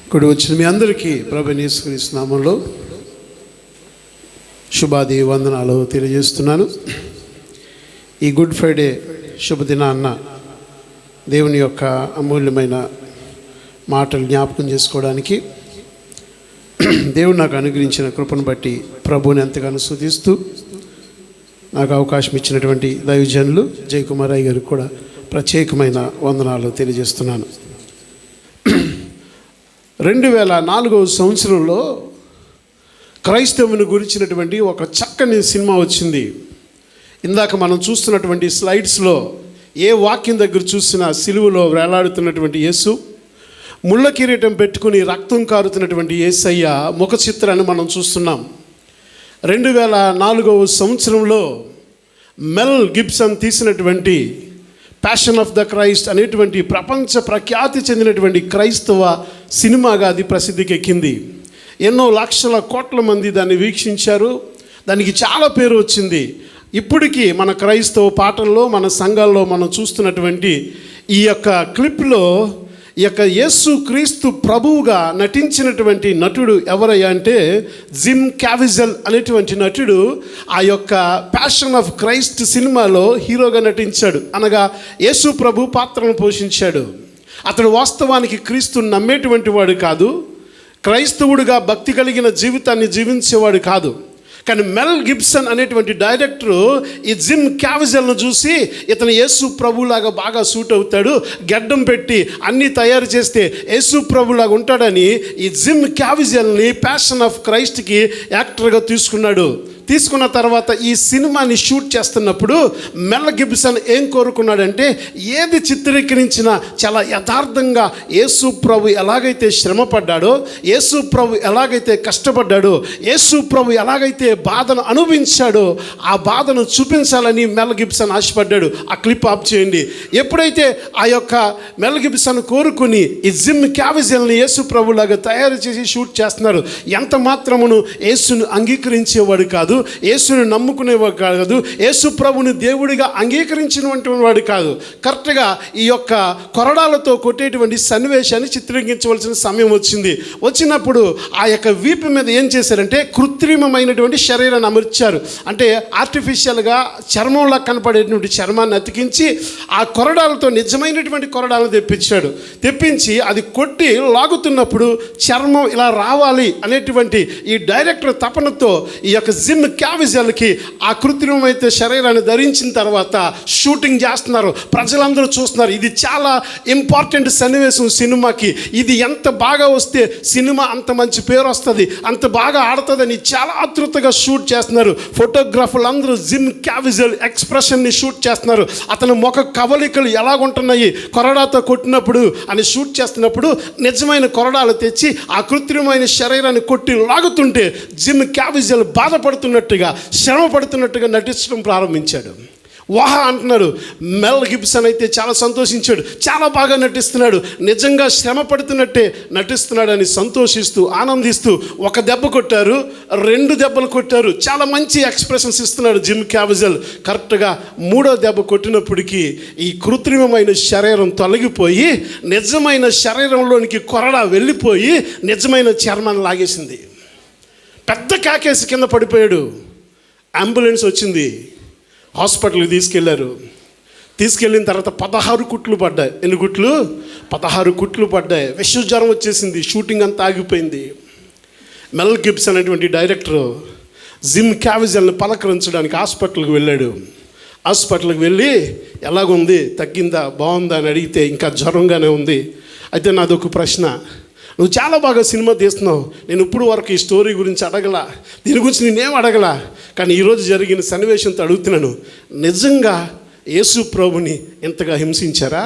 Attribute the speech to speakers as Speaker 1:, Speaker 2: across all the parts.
Speaker 1: ఇక్కడ వచ్చిన మీ అందరికీ ప్రభువైన యేసుక్రీస్తు నామములో శుభాది వందనాలు తెలియజేస్తున్నాను. ఈ గుడ్ ఫ్రైడే శుభదినాన్న దేవుని యొక్క అమూల్యమైన మాటలు జ్ఞాపకం చేసుకోవడానికి దేవుడు నాకు అనుగ్రహించిన కృపను బట్టి ప్రభువుని ఎంతగానో స్తుతిస్తూ నాకు అవకాశం ఇచ్చినటువంటి దైవజనులు జయకుమార్ అయ్య గారికి కూడా ప్రత్యేకమైన వందనాలు తెలియజేస్తున్నాను. 2004 సంవత్సరంలో క్రైస్తవుని గురించినటువంటి ఒక చక్కని సినిమా వచ్చింది. ఇందాక మనం చూస్తున్నటువంటి స్లైడ్స్లో ఏ వాక్యం దగ్గర చూసినా సిలువలో వేలాడుతున్నటువంటి యేసు, ముళ్ళ కిరీటం పెట్టుకుని రక్తం కారుతున్నటువంటి యేసయ్య ముఖ చిత్రాన్ని మనం చూస్తున్నాం. 2004 సంవత్సరంలో మెల్ గిబ్సన్ తీసినటువంటి ప్యాషన్ ఆఫ్ ద క్రైస్ట్ అనేటువంటి ప్రపంచ ప్రఖ్యాతి చెందినటువంటి క్రైస్తవ సినిమాగా అది ప్రసిద్ధికి ఎక్కింది. ఎన్నో లక్షల కోట్ల మంది దాన్ని వీక్షించారు. దానికి చాలా పేరు వచ్చింది. ఇప్పటికీ మన క్రైస్తవ పాటల్లో మన సంఘాల్లో మనం చూస్తున్నటువంటి ఈ యొక్క క్లిప్లో ఈ యొక్క యేసు క్రీస్తు ప్రభువుగా నటించినటువంటి నటుడు ఎవరయ్యా అంటే జిమ్ క్యావిజెల్ అనేటువంటి నటుడు ఆ యొక్క ప్యాషన్ ఆఫ్ క్రైస్ట్ సినిమాలో హీరోగా నటించాడు. అనగా యేసు ప్రభు పాత్రను పోషించాడు. అతడు వాస్తవానికి క్రీస్తుని నమ్మేటువంటి వాడు కాదు, క్రైస్తవుడిగా భక్తి కలిగిన జీవితాన్ని జీవించేవాడు కాదు. కానీ మెల్ గిబ్సన్ అనేటువంటి డైరెక్టరు ఈ జిమ్ క్యావిజెల్ను చూసి ఇతను యేసు ప్రభులాగా బాగా సూట్ అవుతాడు, గడ్డం పెట్టి అన్నీ తయారు చేస్తే యేసు ప్రభులాగా ఉంటాడని ఈ జిమ్ క్యావిజెల్ని ప్యాషన్ ఆఫ్ క్రైస్ట్కి యాక్టర్గా తీసుకున్న తర్వాత ఈ సినిమాని షూట్ చేస్తున్నప్పుడు మెల్ గిబ్సన్ ఏం కోరుకున్నాడంటే ఏది చిత్రీకరించినా చాలా యథార్థంగా యేసు ప్రభు ఎలాగైతే శ్రమ పడ్డాడో, యేసు ప్రభు ఎలాగైతే కష్టపడ్డాడో, యేసు ప్రభు ఎలాగైతే బాధను అనుభవించాడో ఆ బాధను చూపించాలని మెల్ గిబ్సన్ ఆశపడ్డాడు. ఆ క్లిప్ ఆఫ్ చేయండి. ఎప్పుడైతే ఆ యొక్క మెల్ గిబ్సన్ కోరుకుని ఈ జిమ్ క్యావిజెల్ని యేసు ప్రభులాగా తయారు చేసి షూట్ చేస్తున్నారు, ఎంత మాత్రమును యేసును అంగీకరించేవాడు కాదు, యేసుని నమ్ముకునేవాడు కాదు, యేసు ప్రభుని దేవుడిగా అంగీకరించినటువంటి వాడు కాదు. కరెక్ట్గా ఈ యొక్క కొరడాలతో కొట్టేటువంటి సన్నివేశాన్ని చిత్రీకరించవలసిన సమయం వచ్చినప్పుడు ఆ యొక్క వీపు మీద ఏం చేశారంటే కృత్రిమమైనటువంటి శరీరాన్ని అమర్చారు. అంటే ఆర్టిఫిషియల్గా చర్మంలా కనపడేటువంటి చర్మాన్ని అతికించి ఆ కొరడాలతో నిజమైనటువంటి కొరడాలను తెప్పించి అది కొట్టి లాగుతున్నప్పుడు చర్మం ఇలా రావాలి అనేటువంటి ఈ డైరెక్టర్ తపనతో ఈ యొక్క జిమ్ క్యావిజెల్కి ఆ కృత్రిమమైతే శరీరాన్ని ధరించిన తర్వాత షూటింగ్ చేస్తున్నారు. ప్రజలందరూ చూస్తున్నారు. ఇది చాలా ఇంపార్టెంట్ సన్నివేశం సినిమాకి. ఇది ఎంత బాగా వస్తే సినిమా అంత మంచి పేరు వస్తుంది, అంత బాగా ఆడుతుందని చాలా ఆతృతగా షూట్ చేస్తున్నారు. ఫోటోగ్రాఫర్లు అందరూ జిమ్ క్యావిజెల్ ఎక్స్ప్రెషన్ని షూట్ చేస్తున్నారు. అతని ముఖ కవలికలు ఎలాగుంటున్నాయి కొరడాతో కొట్టినప్పుడు అని షూట్ చేస్తున్నప్పుడు నిజమైన కొరడాలు తెచ్చి ఆ కృత్రిమైన శరీరాన్ని కొట్టి లాగుతుంటే జిమ్ క్యావిజెల్ బాధపడుతున్నట్టుగా, శ్రమ పడుతున్నట్టుగా నటించడం ప్రారంభించాడు. వాహా అంటున్నారు. మెల్ గిబ్సన్ అయితే చాలా సంతోషించాడు. చాలా బాగా నటిస్తున్నాడు, నిజంగా శ్రమ పడుతున్నట్టే నటిస్తున్నాడని సంతోషిస్తూ ఆనందిస్తూ ఒక దెబ్బ కొట్టారు, 2 దెబ్బలు కొట్టారు. చాలా మంచి ఎక్స్ప్రెషన్స్ ఇస్తున్నాడు జిమ్ క్యావిజెల్. కరెక్ట్గా 3వ దెబ్బ కొట్టినప్పటికీ ఈ కృత్రిమమైన శరీరం తొలగిపోయి నిజమైన శరీరంలోనికి కొరడా వెళ్ళిపోయి నిజమైన చర్మాన్ని లాగేసింది. పెద్ద కాకేసి కింద పడిపోయాడు. అంబులెన్స్ వచ్చింది, హాస్పిటల్కి తీసుకెళ్ళిన తర్వాత 16 కుట్లు పడ్డాయి. ఎన్ని కుట్లు? 16 కుట్లు పడ్డాయి. విషజ్వరం వచ్చేసింది. షూటింగ్ అంతా ఆగిపోయింది. మెల్ గిబ్సన్ అనేటువంటి డైరెక్టర్ జిమ్ క్యావిజెల్ని పలకరించడానికి హాస్పిటల్కి వెళ్ళాడు. హాస్పిటల్కి వెళ్ళి ఎలాగుంది, తగ్గిందా, బాగుందా అని అడిగితే ఇంకా జ్వరంగానే ఉంది. అయితే నాదొక ప్రశ్న, నువ్వు చాలా బాగా సినిమా తీస్తున్నావు, నేను ఇప్పుడు వరకు ఈ స్టోరీ గురించి అడగలా, దీని గురించి నేనేం అడగలా, కానీ ఈరోజు జరిగిన సన్నివేశంతో అడుగుతున్నాను, నిజంగా యేసు ప్రభుని ఎంతగా హింసించారా,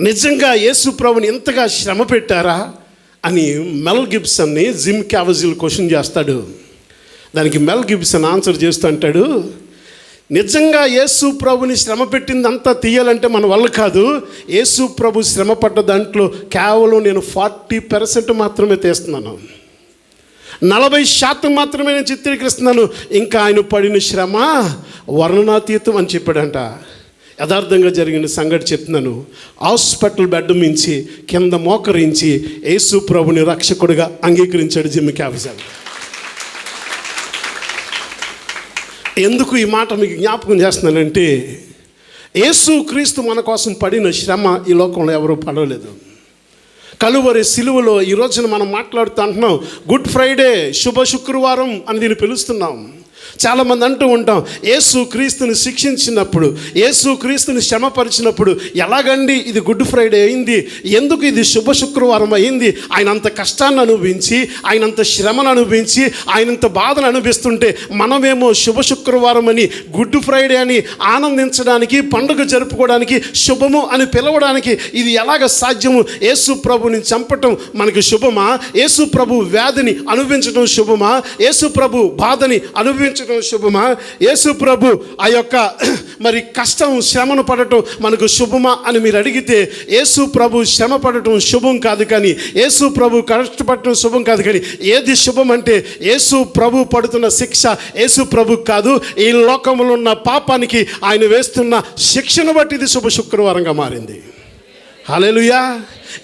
Speaker 1: నిజంగా యేసు ప్రభుని ఎంతగా శ్రమ పెట్టారా అని మెల్ గిబ్సన్ని జిమ్ క్యావిజెల్ క్వశ్చన్ చేస్తాడు. దానికి మెల్ గిబ్సన్ ఆన్సర్ చేస్తూ అంటాడు, నిజంగా యేసు ప్రభుని శ్రమ పెట్టిందంతా తీయాలంటే మన వల్ల కాదు. యేసు ప్రభు శ్రమ పడ్డ దాంట్లో కేవలం నేను 40% మాత్రమే తీస్తున్నాను, 40% మాత్రమే నేను చిత్రీకరిస్తున్నాను. ఇంకా ఆయన పడిన శ్రమ వర్ణనాతీతం అని చెప్పాడంట. యథార్థంగా జరిగిన సంగతి చెప్తున్నాను. హాస్పిటల్ బెడ్ మించి కింద మోకరించి యేసు ప్రభుని రక్షకుడిగా అంగీకరించాడు జిమ్మీ క్యావిజల్. ఎందుకు ఈ మాట మీకు జ్ఞాపకం చేస్తున్నానంటే, యేసు క్రీస్తు మన కోసం పడిన శ్రమ ఈ లోకంలో ఎవరూ పడలేదు. కలువరి సిలువలో ఈ రోజున మనం మాట్లాడుతూ అంటున్నాం, గుడ్ ఫ్రైడే, శుభ శుక్రవారం అని దీన్ని పిలుస్తున్నాం. చాలామంది అంటూ ఉంటాం, యేసు క్రీస్తుని శిక్షించినప్పుడు, యేసు క్రీస్తుని శ్రమపరిచినప్పుడు ఎలాగండి ఇది గుడ్ ఫ్రైడే అయింది, ఎందుకు ఇది శుభ శుక్రవారం అయింది? ఆయన అంత కష్టాన్ని అనుభవించి, ఆయన అంత శ్రమను అనుభవించి, ఆయనంత బాధను అనుభవిస్తుంటే మనమేమో శుభ శుక్రవారం అని, గుడ్ ఫ్రైడే అని ఆనందించడానికి, పండుగ జరుపుకోవడానికి, శుభము అని పిలవడానికి ఇది ఎలాగ సాధ్యము? యేసు ప్రభుని చంపటం మనకి శుభమా? యేసు ప్రభు వ్యాధిని అనుభవించడం శుభమా? యేసు ప్రభు బాధని అనుభవించడం శుభమా? యేసు ప్రభు ఆ యొక్క మరి కష్టం, శ్రమను పడటం మనకు శుభమా అని మీరు అడిగితే, యేసు ప్రభు శ్రమ పడటం శుభం కాదు, కానీ యేసు ప్రభు కష్టపడటం శుభం కాదు. కానీ ఏది శుభం అంటే, యేసు ప్రభు పడుతున్న శిక్ష యేసు ప్రభు కాదు, ఈ లోకంలో ఉన్న పాపానికి ఆయన వేస్తున్న శిక్షను బట్టి ఇది శుభ శుక్రవారంగా మారింది. హల్లెలూయా.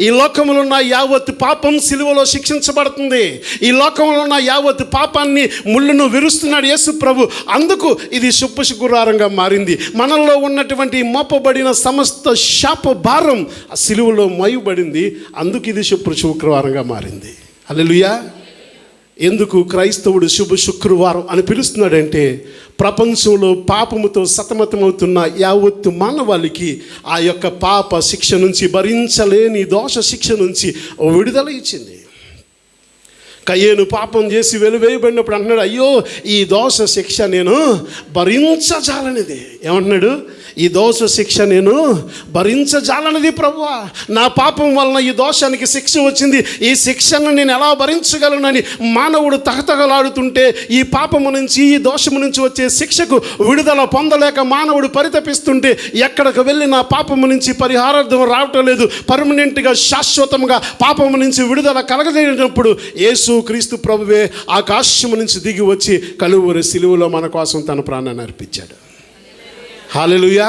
Speaker 1: ఈ లోకంలో ఉన్న యావత్ పాపం సిలువలో శిక్షించబడుతుంది. ఈ లోకంలో ఉన్న యావత్ పాపాన్ని ముళ్ళను విరుస్తున్నాడు యేసు ప్రభు. అందుకు ఇది శుభ శుక్రవారంగా మారింది. మనలో ఉన్నటువంటి మోపబడిన సమస్త శాప భారం ఆ సిలువలో మోయబడింది. అందుకు ఇది శుభ శుక్రవారంగా మారింది. హల్లెలూయా. ఎందుకు క్రైస్తవుడు శుభ శుక్రవారం అని పిలుస్తున్నాడంటే, ప్రపంచంలో పాపముతో సతమతమవుతున్న యావత్తు మానవాళికి ఆ యొక్క పాప శిక్ష నుంచి, భరించలేని దోష శిక్ష నుంచి విడుదల ఇచ్చింది. కయ్యేను పాపం చేసి వెలువేయబడినప్పుడు అంటున్నాడు, అయ్యో ఈ దోష శిక్ష నేను భరించజాలనిది. ఏమంటున్నాడు? ఈ దోష శిక్ష నేను భరించజాలనిది ప్రభువా, నా పాపం వలన ఈ దోషానికి శిక్ష వచ్చింది, ఈ శిక్షను నేను ఎలా భరించగలనని మానవుడు తహతగలాడుతుంటే, ఈ పాపము నుంచి, ఈ దోషము నుంచి వచ్చే శిక్షకు విడుదల పొందలేక మానవుడు పరితపిస్తుంటే, ఎక్కడికి వెళ్ళి నా పాపము నుంచి పరిహారార్థం రావటం లేదు, పర్మనెంట్గా శాశ్వతంగా పాపము నుంచి విడుదల కలగజేసినప్పుడు యేసు క్రీస్తు ప్రభువే ఆకాశము నుంచి దిగి వచ్చి కలువరి సిలువలో మన కోసం తన ప్రాణాన్ని అర్పించాడు. హల్లెలూయా.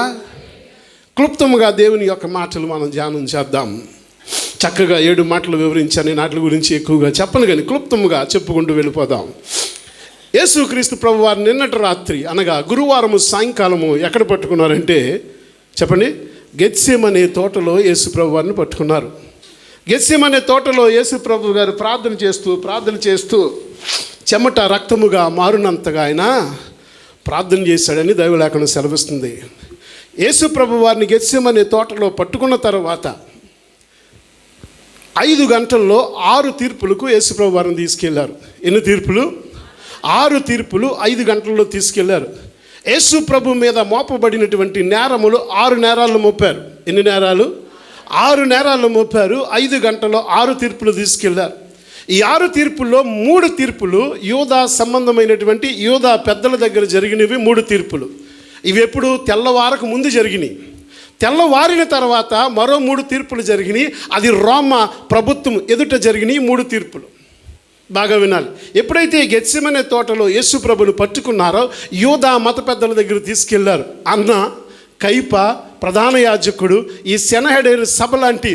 Speaker 1: క్లుప్తంగా దేవుని యొక్క మాటలు మనం ధ్యానం చేద్దాం. చక్కగా 7 మాటలు వివరించాను, వాటి గురించి ఎక్కువగా చెప్పను, కానీ క్లుప్తంగా చెప్పుకుంటూ వెళ్ళిపోదాం. యేసుక్రీస్తు ప్రభు వారు నిన్నటి రాత్రి అనగా గురువారము సాయంకాలము ఎక్కడ పట్టుకున్నారంటే, చెప్పండి, గెత్సేమనే తోటలో యేసు ప్రభు వారిని పట్టుకున్నారు. గెత్సేమనే తోటలో యేసు ప్రభు గారు ప్రార్థన చేస్తూ చెమట రక్తముగా మారునంతగా ఆయన ప్రార్థన చేశాడని దైవలేఖనం సెలవిస్తుంది. యేసు ప్రభు వారిని గెత్సేమనే తోటలో పట్టుకున్న తర్వాత 5 గంటల్లో 6 తీర్పులకు యేసు ప్రభు వారిని తీసుకెళ్లారు. ఎన్ని తీర్పులు? 6 తీర్పులు 5 గంటల్లో తీసుకెళ్లారు. యేసు ప్రభు మీద మోపబడినటువంటి నేరములు 6 నేరాలను మోపారు. ఎన్ని నేరాలు? 6 నేరాలను మోపారు. 5 గంటల్లో 6 తీర్పులు తీసుకెళ్లారు. ఈ 6 తీర్పుల్లో 3 తీర్పులు యూదా సంబంధమైనటువంటి యూదా పెద్దల దగ్గర జరిగినవి. 3 తీర్పులు ఇవి ఎప్పుడు? తెల్లవారకు ముందు జరిగినాయి. తెల్లవారిన తర్వాత మరో 3 తీర్పులు జరిగినాయి. అది రోమా ప్రభుత్వం ఎదుట జరిగినాయి 3 తీర్పులు. బాగా వినాలి. ఎప్పుడైతే గెత్సేమనే తోటలో యేసు ప్రభుని పట్టుకున్నారో యూదా మత పెద్దల దగ్గర తీసుకెళ్లారు. అన్న, కైప, ప్రధాన యాజకుడు, ఈ సెనహెడేరు సభ లాంటి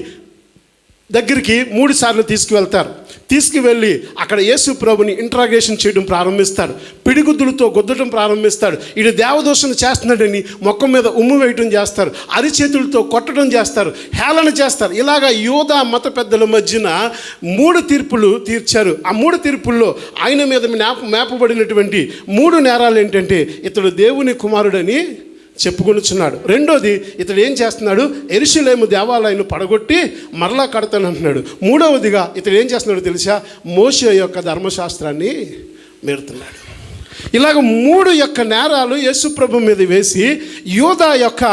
Speaker 1: దగ్గరికి 3 సార్లు తీసుకువెళ్తారు. తీసుకువెళ్ళి అక్కడ యేసు ప్రభుని ఇంట్రాగేషన్ చేయడం ప్రారంభిస్తాడు. పిడిగుద్దులతో గుద్దడం ప్రారంభిస్తాడు. ఇది దేవదోషణ చేస్తున్నాడని మొక్కం మీద ఉమ్ము వేయటం చేస్తారు. అరిచేతులతో కొట్టడం చేస్తారు. హేళన చేస్తారు. ఇలాగా యూదా మత పెద్దల మధ్యన 3 తీర్పులు తీర్చారు. ఆ 3 తీర్పుల్లో ఆయన మీద మేపబడినటువంటి 3 నేరాలు ఏంటంటే, ఇతడు దేవుని కుమారుడని చెప్పుకొనుచున్నాడు. రెండోది, ఇతడు ఏం చేస్తున్నాడు? యెరూషలేము దేవాలయాన్ని పడగొట్టి మరలా కడతానంటున్నాడు. మూడవదిగా ఇతడు ఏం చేస్తున్నాడు తెలుసా? మోషే యొక్క ధర్మశాస్త్రాన్ని మీరుతున్నాడు. ఇలాగ 3 యొక్క నేరాలు యేసు ప్రభు మీద వేసి యూదా యొక్క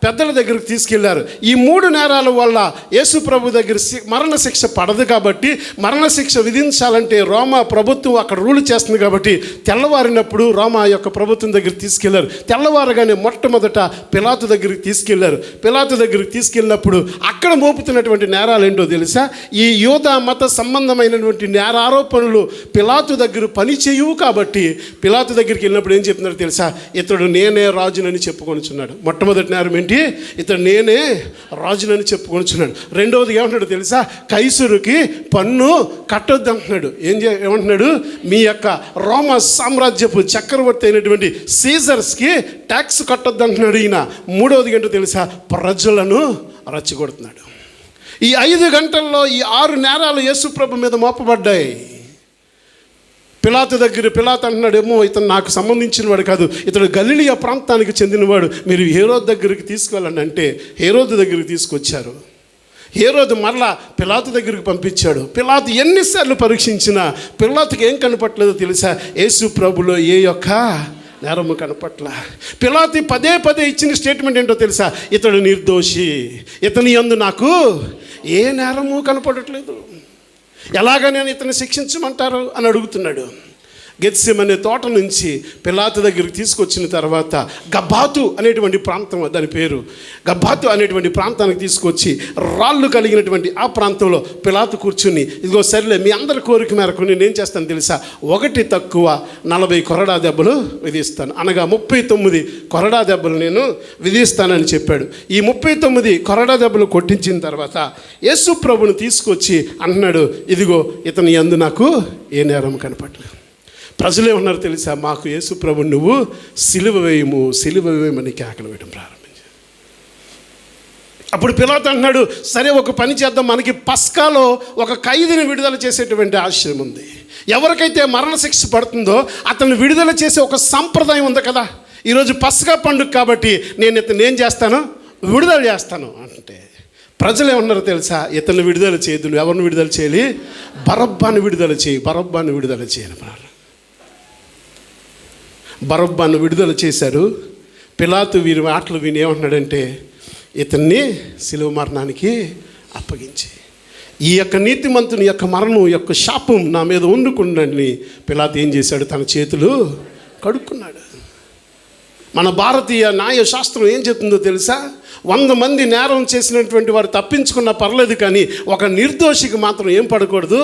Speaker 1: పెద్దల దగ్గరికి తీసుకెళ్లారు. ఈ 3 నేరాల వల్ల యేసు ప్రభు దగ్గర మరణశిక్ష పడదు కాబట్టి, మరణశిక్ష విధించాలంటే రోమా ప్రభుత్వం అక్కడ రూల్ చేస్తుంది కాబట్టి, తెల్లవారినప్పుడు రోమా యొక్క ప్రభుత్వం దగ్గరికి తీసుకెళ్లారు. తెల్లవారగానే మొట్టమొదట పిలాతు దగ్గరికి తీసుకెళ్లారు. పిలాతు దగ్గరికి తీసుకెళ్ళినప్పుడు అక్కడ మోపుతున్నటువంటి నేరాలు ఏంటో తెలుసా? ఈ యూదా మత సంబంధమైనటువంటి నేరారోపణలు పిలాతు దగ్గర పని చేయవు కాబట్టి, పిలాతు దగ్గరికి వెళ్ళినప్పుడు ఏం చెప్తున్నాడు తెలుసా? ఇతడు నేనే రాజునని చెప్పుకొనిచున్నాడు. మొట్టమొదటి నేరం ఏంటి? ఏంటి, ఇతడు నేనే రాజునని చెప్పుకొనిచున్నాడు. రెండవది ఏమంటున్నాడు తెలుసా, కైసరుకి పన్ను కట్టొద్దు అంటున్నాడు. ఏమంటున్నాడు, మీ యొక్క రోమ సామ్రాజ్యపు చక్రవర్తి అయినటువంటి సీజర్స్కి ట్యాక్స్ కట్టొద్దు అంటున్నాడు ఈయన. మూడవది ఏంటో తెలుసా, ప్రజలను రెచ్చగొడుతున్నాడు. ఈ 5 గంటల్లో ఈ 6 నేరాలు యేసుప్రభు మీద మోపబడ్డాయి. పిలాతు అంటున్నాడు, ఏమో ఇతను నాకు సంబంధించిన వాడు కాదు, ఇతడు గలిలియా ప్రాంతానికి చెందినవాడు, మీరు హేరోదు దగ్గరికి తీసుకెళ్ళండి అంటే హేరోదు దగ్గరికి తీసుకొచ్చారు. హేరోదు మరలా పిలాతు దగ్గరికి పంపించాడు. పిలాతు ఎన్నిసార్లు పరీక్షించినా పిలాతుకి ఏం కనపట్లేదో తెలుసా, యేసు ప్రభులో ఏ యొక్క నేరము కనపట్ల. పిలాతు పదే ఇచ్చిన స్టేట్మెంట్ ఏంటో తెలుసా, ఇతడు నిర్దోషి, ఇతని యందు నాకు ఏ నేరము కనపడట్లేదు, ఎలాగ నేను ఇతన్ని శిక్షించమంటారు అని అడుగుతున్నాడు. గెత్సెమనే తోట నుంచి పిలాతు దగ్గరికి తీసుకొచ్చిన తర్వాత గబ్బాతు అనేటువంటి ప్రాంతం, దాని పేరు గబ్బాతు అనేటువంటి ప్రాంతానికి తీసుకొచ్చి రాళ్ళు కలిగినటువంటి ఆ ప్రాంతంలో పిలాతు కూర్చుని, ఇదిగో సరేలే మీ అందరి కోరిక మేరకు నేనేం చేస్తాను తెలుసా, 1 తక్కువ 40 కొరడా దెబ్బలు విధిస్తాను, అనగా 39 కొరడా దెబ్బలు నేను విధిస్తానని చెప్పాడు. ఈ 39 కొరడా దెబ్బలు కొట్టించిన తర్వాత యేసు ప్రభుని తీసుకొచ్చి అంటున్నాడు, ఇదిగో ఇతని యందు నాకు ఏ నేరం కనపడలేదు. ప్రజలే ఉన్నారు తెలుసా, మాకు యేసు ప్రభు నువ్వు సిలువ వేయమని కేకలు వేయడం ప్రారంభించారు. అప్పుడు పిలాతు అంటున్నాడు, సరే ఒక పని చేద్దాం, మనకి పస్కాలో ఒక ఖైదీని విడుదల చేసేటువంటి ఆశ్రయం ఉంది, ఎవరికైతే మరణశిక్ష పడుతుందో అతను విడుదల చేసే ఒక సంప్రదాయం ఉంది కదా, ఈరోజు పస్కా పండుగ కాబట్టి నేను ఇతను ఏం చేస్తాను, విడుదల చేస్తాను అంటే ప్రజలు ఏమన్నారు తెలుసా, ఇతను విడుదల చేయదు, నువ్వు ఎవరిని విడుదల చేయాలి, బరబ్బాను విడుదల చేయని బరబ్బాను విడుదల చేశారు. పిలాతు వీరి మాటలు విని ఏమంటున్నాడంటే, ఇతన్ని శిలువ మరణానికి అప్పగించి ఈ యొక్క నీతిమంతుని యొక్క మరణం యొక్క శాపం నా మీద వండుకుండని పిలాతు ఏం చేశాడు, తన చేతులు కడుక్కున్నాడు. మన భారతీయ న్యాయ శాస్త్రం ఏం చెప్తుందో తెలుసా, 100 మంది నేరం చేసినటువంటి వారు తప్పించుకున్నా పర్లేదు, కానీ ఒక నిర్దోషికి మాత్రం ఏం పడకూడదు,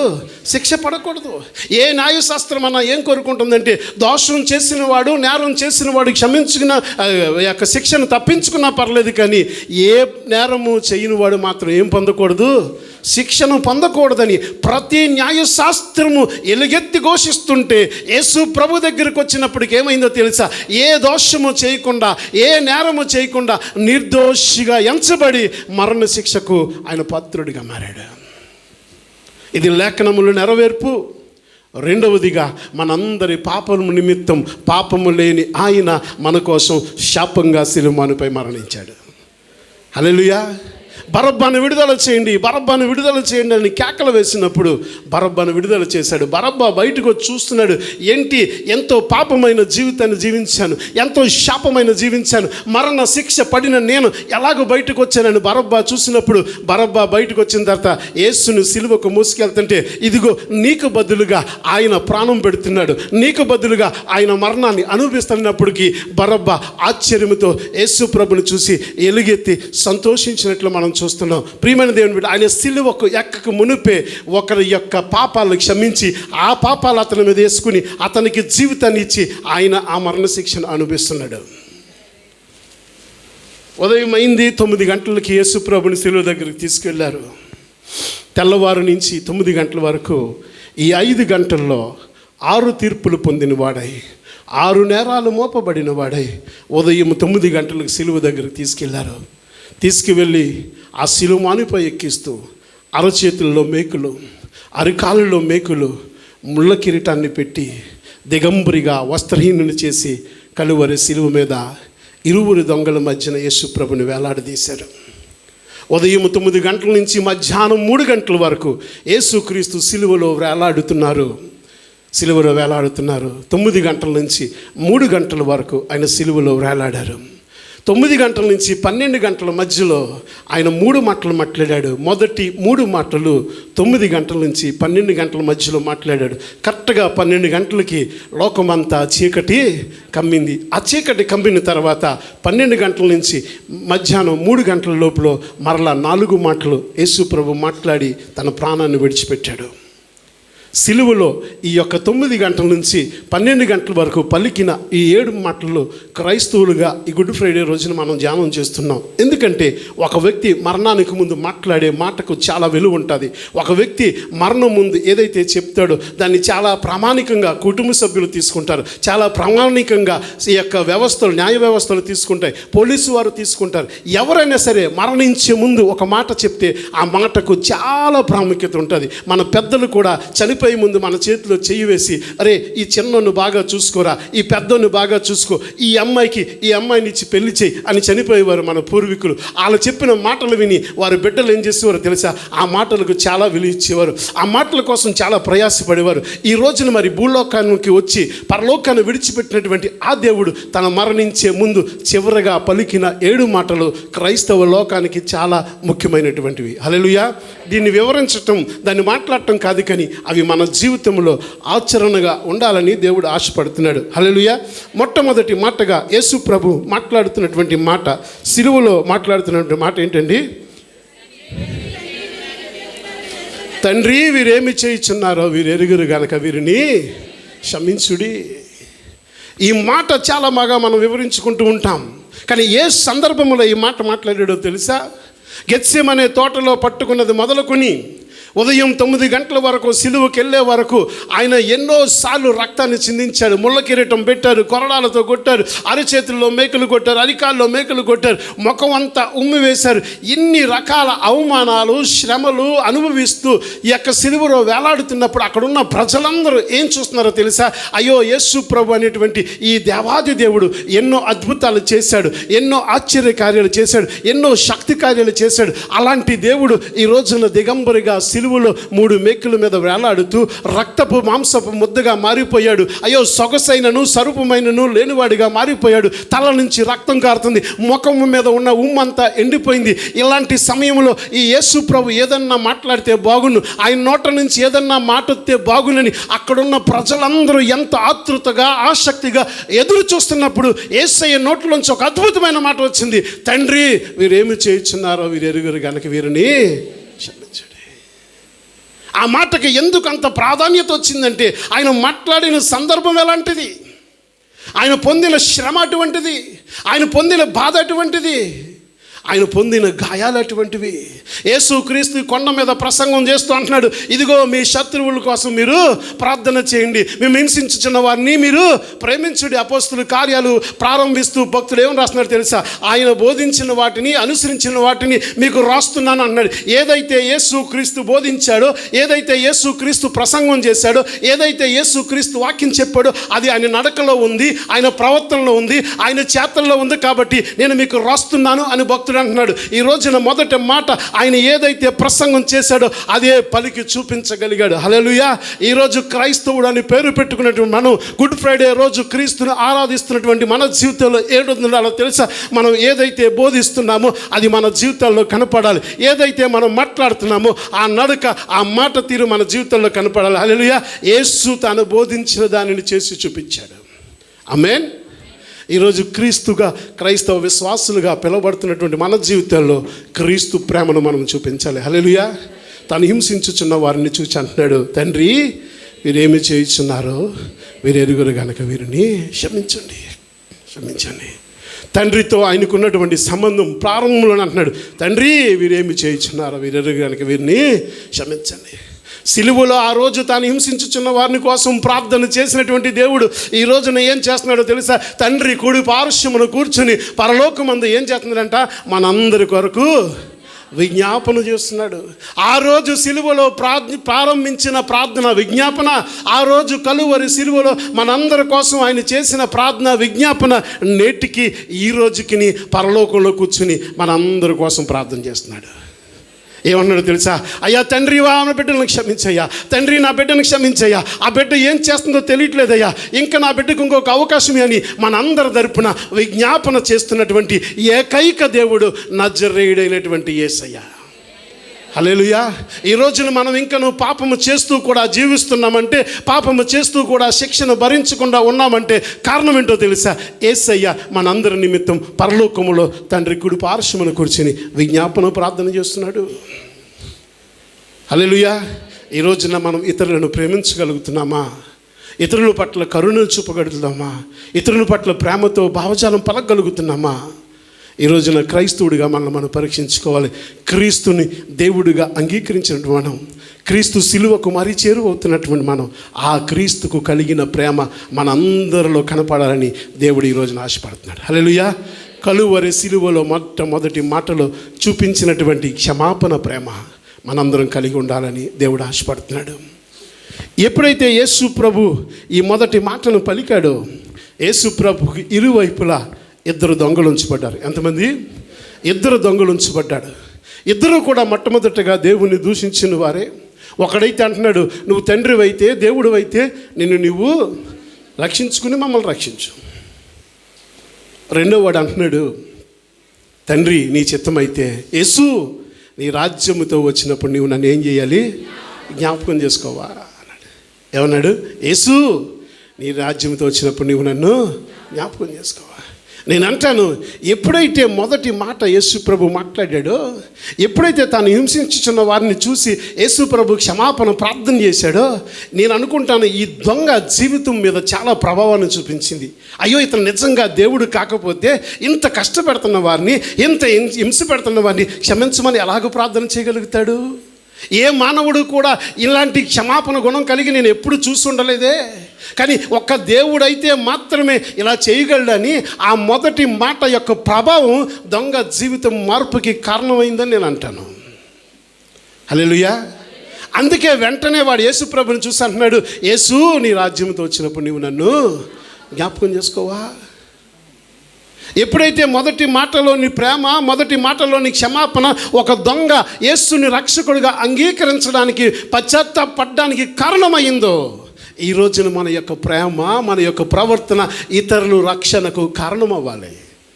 Speaker 1: శిక్ష పడకూడదు. ఏ న్యాయశాస్త్రం అన్నా ఏం కోరుకుంటుందంటే, దోషం చేసిన వాడు నేరం చేసిన వాడు క్షమించుకున్న యొక్క శిక్షను తప్పించుకున్నా పర్లేదు, కానీ ఏ నేరము చేయని వాడు మాత్రం ఏం పొందకూడదు, శిక్షను పొందకూడదని ప్రతి న్యాయశాస్త్రము ఎలుగెత్తి ఘోషిస్తుంటే యేసు ప్రభు దగ్గరికి వచ్చినప్పటికి ఏమైందో తెలుసా, ఏ దోషము చేయకుండా ఏ నేరము చేయకుండా నిర్దోషిగా ఎంచబడి మరణ శిక్షకు ఆయన పాత్రుడిగా మారాడు. ఇది లేఖనములు నెరవేర్పు. రెండవదిగా మనందరి పాపము నిమిత్తం పాపము లేని ఆయన మన కోసం శాపంగా సిలువపై మరణించాడు. హల్లెలూయా. బరబ్బాను విడుదల చేయండి అని కేకలు వేసినప్పుడు బరబ్బాను విడుదల చేశాడు. బరబ్బా బయటకు వచ్చి చూస్తున్నాడు, ఏంటి ఎంతో పాపమైన జీవితాన్ని జీవించాను, ఎంతో శాపమైన జీవించాను, మరణ శిక్ష పడిన నేను ఎలాగో బయటకు వచ్చానని బరబ్బా చూసినప్పుడు, బరబ్బా బయటకు వచ్చిన తర్వాత యేసును సిలువకు మోసుకెళ్తుంటే, ఇదిగో నీకు బదులుగా ఆయన ప్రాణం పెడుతున్నాడు, నీకు బదులుగా ఆయన మరణాన్ని అనుభవిస్తున్నప్పటికీ బరబ్బా ఆశ్చర్యంతో యేసు ప్రభుని చూసి ఎలుగెత్తి సంతోషించినట్లు మనం చూస్తున్నాం. ప్రియమైన దేవుని బిడ్డ, ఆయన సిలువకు ఎక్కక మునిపే ఒకరి యొక్క పాపాలను క్షమించి ఆ పాపాలు అతని మీద వేసుకుని అతనికి జీవితాన్ని ఇచ్చి ఆయన ఆ మరణ శిక్షను అనుభవిస్తున్నాడు. ఉదయం అయింది, 9 గంటలకి యేసు ప్రభుని సిలువ దగ్గరికి తీసుకెళ్లారు. తెల్లవారు నుంచి 9 గంటల వరకు ఈ 5 గంటల్లో 6 తీర్పులు పొందిన వాడై, 6 నేరాలు మోపబడిన వాడై ఉదయం 9 గంటలకు సిలువ దగ్గరికి తీసుకెళ్లారు. తీసుకువెళ్ళి ఆ సిలుమానిపై ఎక్కిస్తూ అరచేతుల్లో మేకులు, అరికాళ్ళలో మేకులు, ముళ్ళ కిరీటాన్ని పెట్టి దిగంబరిగా వస్త్రహీనుని చేసి కలువరి సిలువ మీద 2 దొంగల మధ్యన యేసు ప్రభుని వేలాడదీశారు. ఉదయం 9 గంటల నుంచి మధ్యాహ్నం 3 గంటల వరకు యేసుక్రీస్తు సిలువలో వేలాడుతున్నారు. 9 గంటల నుంచి 3 గంటల వరకు ఆయన సిలువలో వేలాడారు. 9 గంటల నుంచి 12 గంటల మధ్యలో ఆయన 3 మాటలు మాట్లాడాడు. మొదటి 3 మాటలు 9 గంటల నుంచి 12 గంటల మధ్యలో మాట్లాడాడు. కరెక్ట్గా 12 గంటలకి లోకమంతా చీకటి కమ్మింది. ఆ చీకటి కమ్మిన తర్వాత 12 గంటల నుంచి మధ్యాహ్నం 3 గంటల లోపల మరలా 4 మాటలు యేసు ప్రభు మాట్లాడి తన ప్రాణాన్ని విడిచిపెట్టాడు. సిలువలో ఈ యొక్క 9 గంటల నుంచి 12 గంటల వరకు పలికిన ఈ 7 మాటలు క్రైస్తవులుగా ఈ గుడ్ ఫ్రైడే రోజున మనం ధ్యానం చేస్తున్నాం. ఎందుకంటే ఒక వ్యక్తి మరణానికి ముందు మాట్లాడే మాటకు చాలా విలువ ఉంటుంది. ఒక వ్యక్తి మరణం ముందు ఏదైతే చెప్తాడో దాన్ని చాలా ప్రామాణికంగా కుటుంబ సభ్యులు తీసుకుంటారు, చాలా ప్రామాణికంగా ఈ యొక్క వ్యవస్థలు, న్యాయ వ్యవస్థలు తీసుకుంటాయి, పోలీసు వారు తీసుకుంటారు. ఎవరైనా సరే మరణించే ముందు ఒక మాట చెప్తే ఆ మాటకు చాలా ప్రాముఖ్యత ఉంటుంది. మన పెద్దలు కూడా చనిపోయే ముందు మన చేతిలో చెయ్యి వేసి, అరే ఈ చిన్నోను బాగా చూసుకోరా, ఈ పెద్దోను బాగా చూసుకో, ఈ అమ్మాయిని ఇచ్చి పెళ్లి చేయి అని చనిపోయేవారు మన పూర్వీకులు. వాళ్ళు చెప్పిన మాటలు విని వారి బిడ్డలు ఏం చేసేవారు తెలుసా? ఆ మాటలకు చాలా విలువ ఇచ్చేవారు, ఆ మాటల కోసం చాలా ప్రయాసపడేవారు. ఈ రోజున మరి భూలోకానికి వచ్చి పరలోకాన్ని విడిచిపెట్టినటువంటి ఆ దేవుడు తన మరణించే ముందు చివరగా పలికిన 7 మాటలు క్రైస్తవ లోకానికి చాలా ముఖ్యమైనటువంటివి. హల్లెలూయా. దీన్ని వివరించటం, దాన్ని మాట్లాడటం కాదు, కానీ అవి మన జీవితంలో ఆచరణగా ఉండాలని దేవుడు ఆశపడుతున్నాడు. హల్లెలూయా. మొట్టమొదటి మాటగా యేసు ప్రభు మాట్లాడుతున్నటువంటి మాట, సిలువలో మాట్లాడుతున్నటువంటి మాట ఏంటండి? తండ్రి వీరేమి చేయుచున్నారో వీరు ఎరుగురు గనక వీరిని క్షమించుడి. ఈ మాట చాలా బాగా మనం వివరించుకుంటూ ఉంటాం, కానీ ఏ సందర్భంలో ఈ మాట మాట్లాడాడో తెలుసా? గెత్సేమనే తోటలో పట్టుకున్నది మొదలుకొని ఉదయం 9 గంటల వరకు సిలువకి వెళ్ళే వరకు ఆయన ఎన్నోసార్లు రక్తాన్ని చిందించాడు. ముళ్ళ కిరీటం పెట్టారు, కొరడాలతో కొట్టారు, అరిచేతుల్లో మేకలు కొట్టారు, అరికాల్లో మేకలు కొట్టారు, ముఖం అంతా ఉమ్మి వేశారు. ఇన్ని రకాల అవమానాలు, శ్రమలు అనుభవిస్తూ ఈ యొక్క సిలువలో వేలాడుతున్నప్పుడు అక్కడున్న ప్రజలందరూ ఏం చూస్తున్నారో తెలుసా? అయ్యో యేసు ప్రభు అనేటువంటి ఈ దేవాది దేవుడు ఎన్నో అద్భుతాలు చేశాడు, ఎన్నో ఆశ్చర్య కార్యాలు చేశాడు, ఎన్నో శక్తి కార్యాలు చేశాడు. అలాంటి దేవుడు ఈ రోజున దిగంబరిగా సిలువలో 3 మేకుల మీద వేలాడుతూ రక్తపు మాంసపు ముద్దగా మారిపోయాడు. అయ్యో సొగసైనను సరుపమైనను లేనివాడిగా మారిపోయాడు. తల నుంచి రక్తం కారుతుంది, ముఖం మీద ఉన్న ఉమ్మంతా ఎండిపోయింది. ఇలాంటి సమయంలో ఈ యేసు ప్రభు ఏదన్నా మాట్లాడితే బాగును, ఆయన నోట నుంచి ఏదన్నా మాట వస్తే బాగునని అక్కడున్న ప్రజలందరూ ఎంత ఆతృతగా, ఆసక్తిగా ఎదురు చూస్తున్నప్పుడు యేసయ్య నోట్లోంచి ఒక అద్భుతమైన మాట వచ్చింది. తండ్రి వీరేమి చేయుచున్నారో వీరు ఎరుగురు గనక వీరిని క్షమించండి. ఆ మాటకి ఎందుకు అంత ప్రాధాన్యత వచ్చిందంటే ఆయన మాట్లాడిన సందర్భం ఎలాంటిది, ఆయన పొందిన శ్రమ అటువంటిది, ఆయన పొందిన బాధ అటువంటిది, ఆయన పొందిన గాయాలు అటువంటివి. యేసుక్రీస్తు కొండ మీద ప్రసంగం చేస్తూ అంటున్నాడు, ఇదిగో మీ శత్రువుల కోసం మీరు ప్రార్థన చేయండి, మేము హింసించుచున్న వారిని మీరు ప్రేమించుడి. అపోస్తుల కార్యాలు ప్రారంభిస్తూ భక్తుడు ఏమని రాస్తున్నాడు తెలుసా? ఆయన బోధించిన వాటిని, అనుసరించిన వాటిని మీకు రాస్తున్నాను అన్నాడు. ఏదైతే యేసుక్రీస్తు బోధించాడో, ఏదైతే యేసుక్రీస్తు ప్రసంగం చేశాడో, ఏదైతే యేసుక్రీస్తు వాక్యం చెప్పాడో అది ఆయన నడకలో ఉంది, ఆయన ప్రవర్తనలో ఉంది, ఆయన చేతల్లో ఉంది. కాబట్టి నేను మీకు రాస్తున్నాను అని భక్తుడు అంటున్నాడు. ఈ రోజున మొదటి మాట ఆయన ఏదైతే ప్రసంగం చేశాడో అదే పలికి చూపించగలిగాడు. హల్లెలూయా. ఈరోజు క్రైస్తవుడు అని పేరు పెట్టుకున్నటువంటి మనం గుడ్ ఫ్రైడే రోజు క్రీస్తుని ఆరాధిస్తున్నటువంటి మన జీవితంలో ఏడుండాలో తెలుసా? మనం ఏదైతే బోధిస్తున్నామో అది మన జీవితాల్లో కనపడాలి. ఏదైతే మనం మాట్లాడుతున్నామో ఆ నడక, ఆ మాట తీరు మన జీవితంలో కనపడాలి. హల్లెలూయా. యేసు తాను బోధించిన దానిని చేసి చూపించాడు. ఆమేన్. ఈరోజు క్రీస్తుగా, క్రైస్తవ విశ్వాసులుగా పిలువబడుతున్నటువంటి మన జీవితాల్లో క్రీస్తు ప్రేమను మనం చూపించాలి. హల్లెలూయా. తాను హింసించుచున్న వారిని చూసి అంటున్నాడు, తండ్రి వీరేమి చేయుచున్నారో వీరు ఎరుగురు గనక వీరిని క్షమించండి, క్షమించండి. తండ్రితో ఆయనకున్నటువంటి సంబంధం ప్రారంభంలో అంటున్నాడు, తండ్రి వీరేమి చేయుచున్నారో వీరు ఎరుగురు గనక వీరిని క్షమించండి. సిలువలో ఆ రోజు తాను హింసించుచున్న వారిని కోసం ప్రార్థన చేసినటువంటి దేవుడు ఈ రోజున ఏం చేస్తున్నాడో తెలుసా? తండ్రి కుడి పార్శ్వమున కూర్చుని పరలోకమందు ఏం చేస్తున్నాడంట? మనందరి కొరకు విజ్ఞాపన చేస్తున్నాడు. ఆ రోజు సిలువలో ప్రారంభించిన ప్రార్థన విజ్ఞాపన, ఆ రోజు కలువరి సిలువలో మనందరి కోసం ఆయన చేసిన ప్రార్థన విజ్ఞాపన నేటికి ఈ రోజుకి పరలోకంలో కూర్చుని మనందరి కోసం ప్రార్థన చేస్తున్నాడు. ఏమన్నాడు తెలుసా? అయ్యా తండ్రి నా బిడ్డను క్షమించయ్యా, తండ్రి నా బిడ్డను క్షమించయ్యా, ఆ బిడ్డ ఏం చేస్తుందో తెలియట్లేదయ్యా, ఇంకా నా బిడ్డకు ఇంకొక అవకాశమే అని మనందరి తరపున విజ్ఞాపన చేస్తున్నటువంటి ఏకైక దేవుడు నజరేయుడైనటువంటి యేసయ్య. హల్లెలూయా. ఈ రోజున మనం ఇంకను పాపము చేస్తూ కూడా జీవిస్తున్నామంటే, పాపము చేస్తూ కూడా శిక్షను భరించకుండా ఉన్నామంటే కారణం ఏంటో తెలుసా? యేసయ్య మనందరి నిమిత్తం పరలోకములో తండ్రి కుడి పార్శ్వమున కూర్చుని విజ్ఞాపన ప్రార్థన చేస్తున్నాడు. హల్లెలూయా. ఈ రోజున మనం ఇతరులను ప్రేమించగలుగుతున్నామా? ఇతరుల పట్ల కరుణను చూపగలుగుతామా? ఇతరుల పట్ల ప్రేమతో భావజాలం పలకగలుగుతున్నామా? ఈ రోజున క్రైస్తవుడిగా మనం పరీక్షించుకోవాలి. క్రీస్తుని దేవుడిగా అంగీకరించినటువంటి మనం, క్రీస్తు సిలువకు మరీ చేరువవుతున్నటువంటి మనం, ఆ క్రీస్తుకు కలిగిన ప్రేమ మనందరిలో కనపడాలని దేవుడు ఈ రోజున ఆశపడుతున్నాడు. హల్లెలూయా. కలువరి సిలువలో మొట్టమొదటి మాటలో చూపించినటువంటి క్షమాపణ ప్రేమ మనందరం కలిగి ఉండాలని దేవుడు ఆశపడుతున్నాడు. ఎప్పుడైతే యేసు ప్రభు ఈ మొదటి మాటను పలికాడో, యేసు ప్రభుకి ఇరువైపులా ఇద్దరు దొంగలు ఉంచబడ్డారు. ఎంతమంది? ఇద్దరు దొంగలు ఉంచబడ్డాడు. ఇద్దరు కూడా మొట్టమొదటిగా దేవుణ్ణి దూషించిన వారే. ఒకడైతే అంటున్నాడు, నువ్వు తండ్రి అయితే, దేవుడు అయితే నిన్ను నువ్వు రక్షించుకుని మమ్మల్ని రక్షించు. రెండో వాడు అంటున్నాడు, తండ్రి నీ చిత్తమైతే యేసు నీ రాజ్యముతో వచ్చినప్పుడు నీవు నన్ను ఏం చేయాలి? జ్ఞాపకం చేసుకోవా అన్నాడు. ఏమన్నాడు? యేసు నీ రాజ్యంతో వచ్చినప్పుడు నీవు నన్ను జ్ఞాపకం చేసుకోవా. నేను అంటాను, ఎప్పుడైతే మొదటి మాట యేసు ప్రభు మాట్లాడాడో, ఎప్పుడైతే తాను హింసించుచున్న వారిని చూసి యేసు ప్రభు క్షమాపణ ప్రార్థన చేశాడో, నేను అనుకుంటాను ఈ దొంగ జీవితం మీద చాలా ప్రభావాన్ని చూపించింది. అయ్యో, ఇతను నిజంగా దేవుడు కాకపోతే ఇంత కష్టపెడుతున్న వారిని, ఇంత హింస పెడుతున్న వారిని క్షమించమని ఎలాగో ప్రార్థన చేయగలుగుతాడు? ఏ మానవుడు కూడా ఇలాంటి క్షమాపణ గుణం కలిగి నేను ఎప్పుడు చూస్తుండలేదే. కానీ ఒక్క దేవుడైతే మాత్రమే ఇలా చేయగలడని ఆ మొదటి మాట యొక్క ప్రభావం దొంగ జీవితం మార్పుకి కారణమైందని నేను అంటాను. హల్లెలూయా. అందుకే వెంటనే వాడు యేసు ప్రభుని చూసి అంటున్నాడు, యేసు నీ రాజ్యంతో వచ్చినప్పుడు నీవు నన్ను జ్ఞాపకం చేసుకోవా. ఎప్పుడైతే మొదటి మాటలోని ప్రేమ, మొదటి మాటలోని క్షమాపణ ఒక దొంగ యేసుని రక్షకుడిగా అంగీకరించడానికి, పశ్చాత్తాపడడానికి కారణమైందో, ఈ రోజున మన యొక్క ప్రేమ, మన యొక్క ప్రవర్తన ఇతరుల రక్షణకు కారణమవ్వాలి.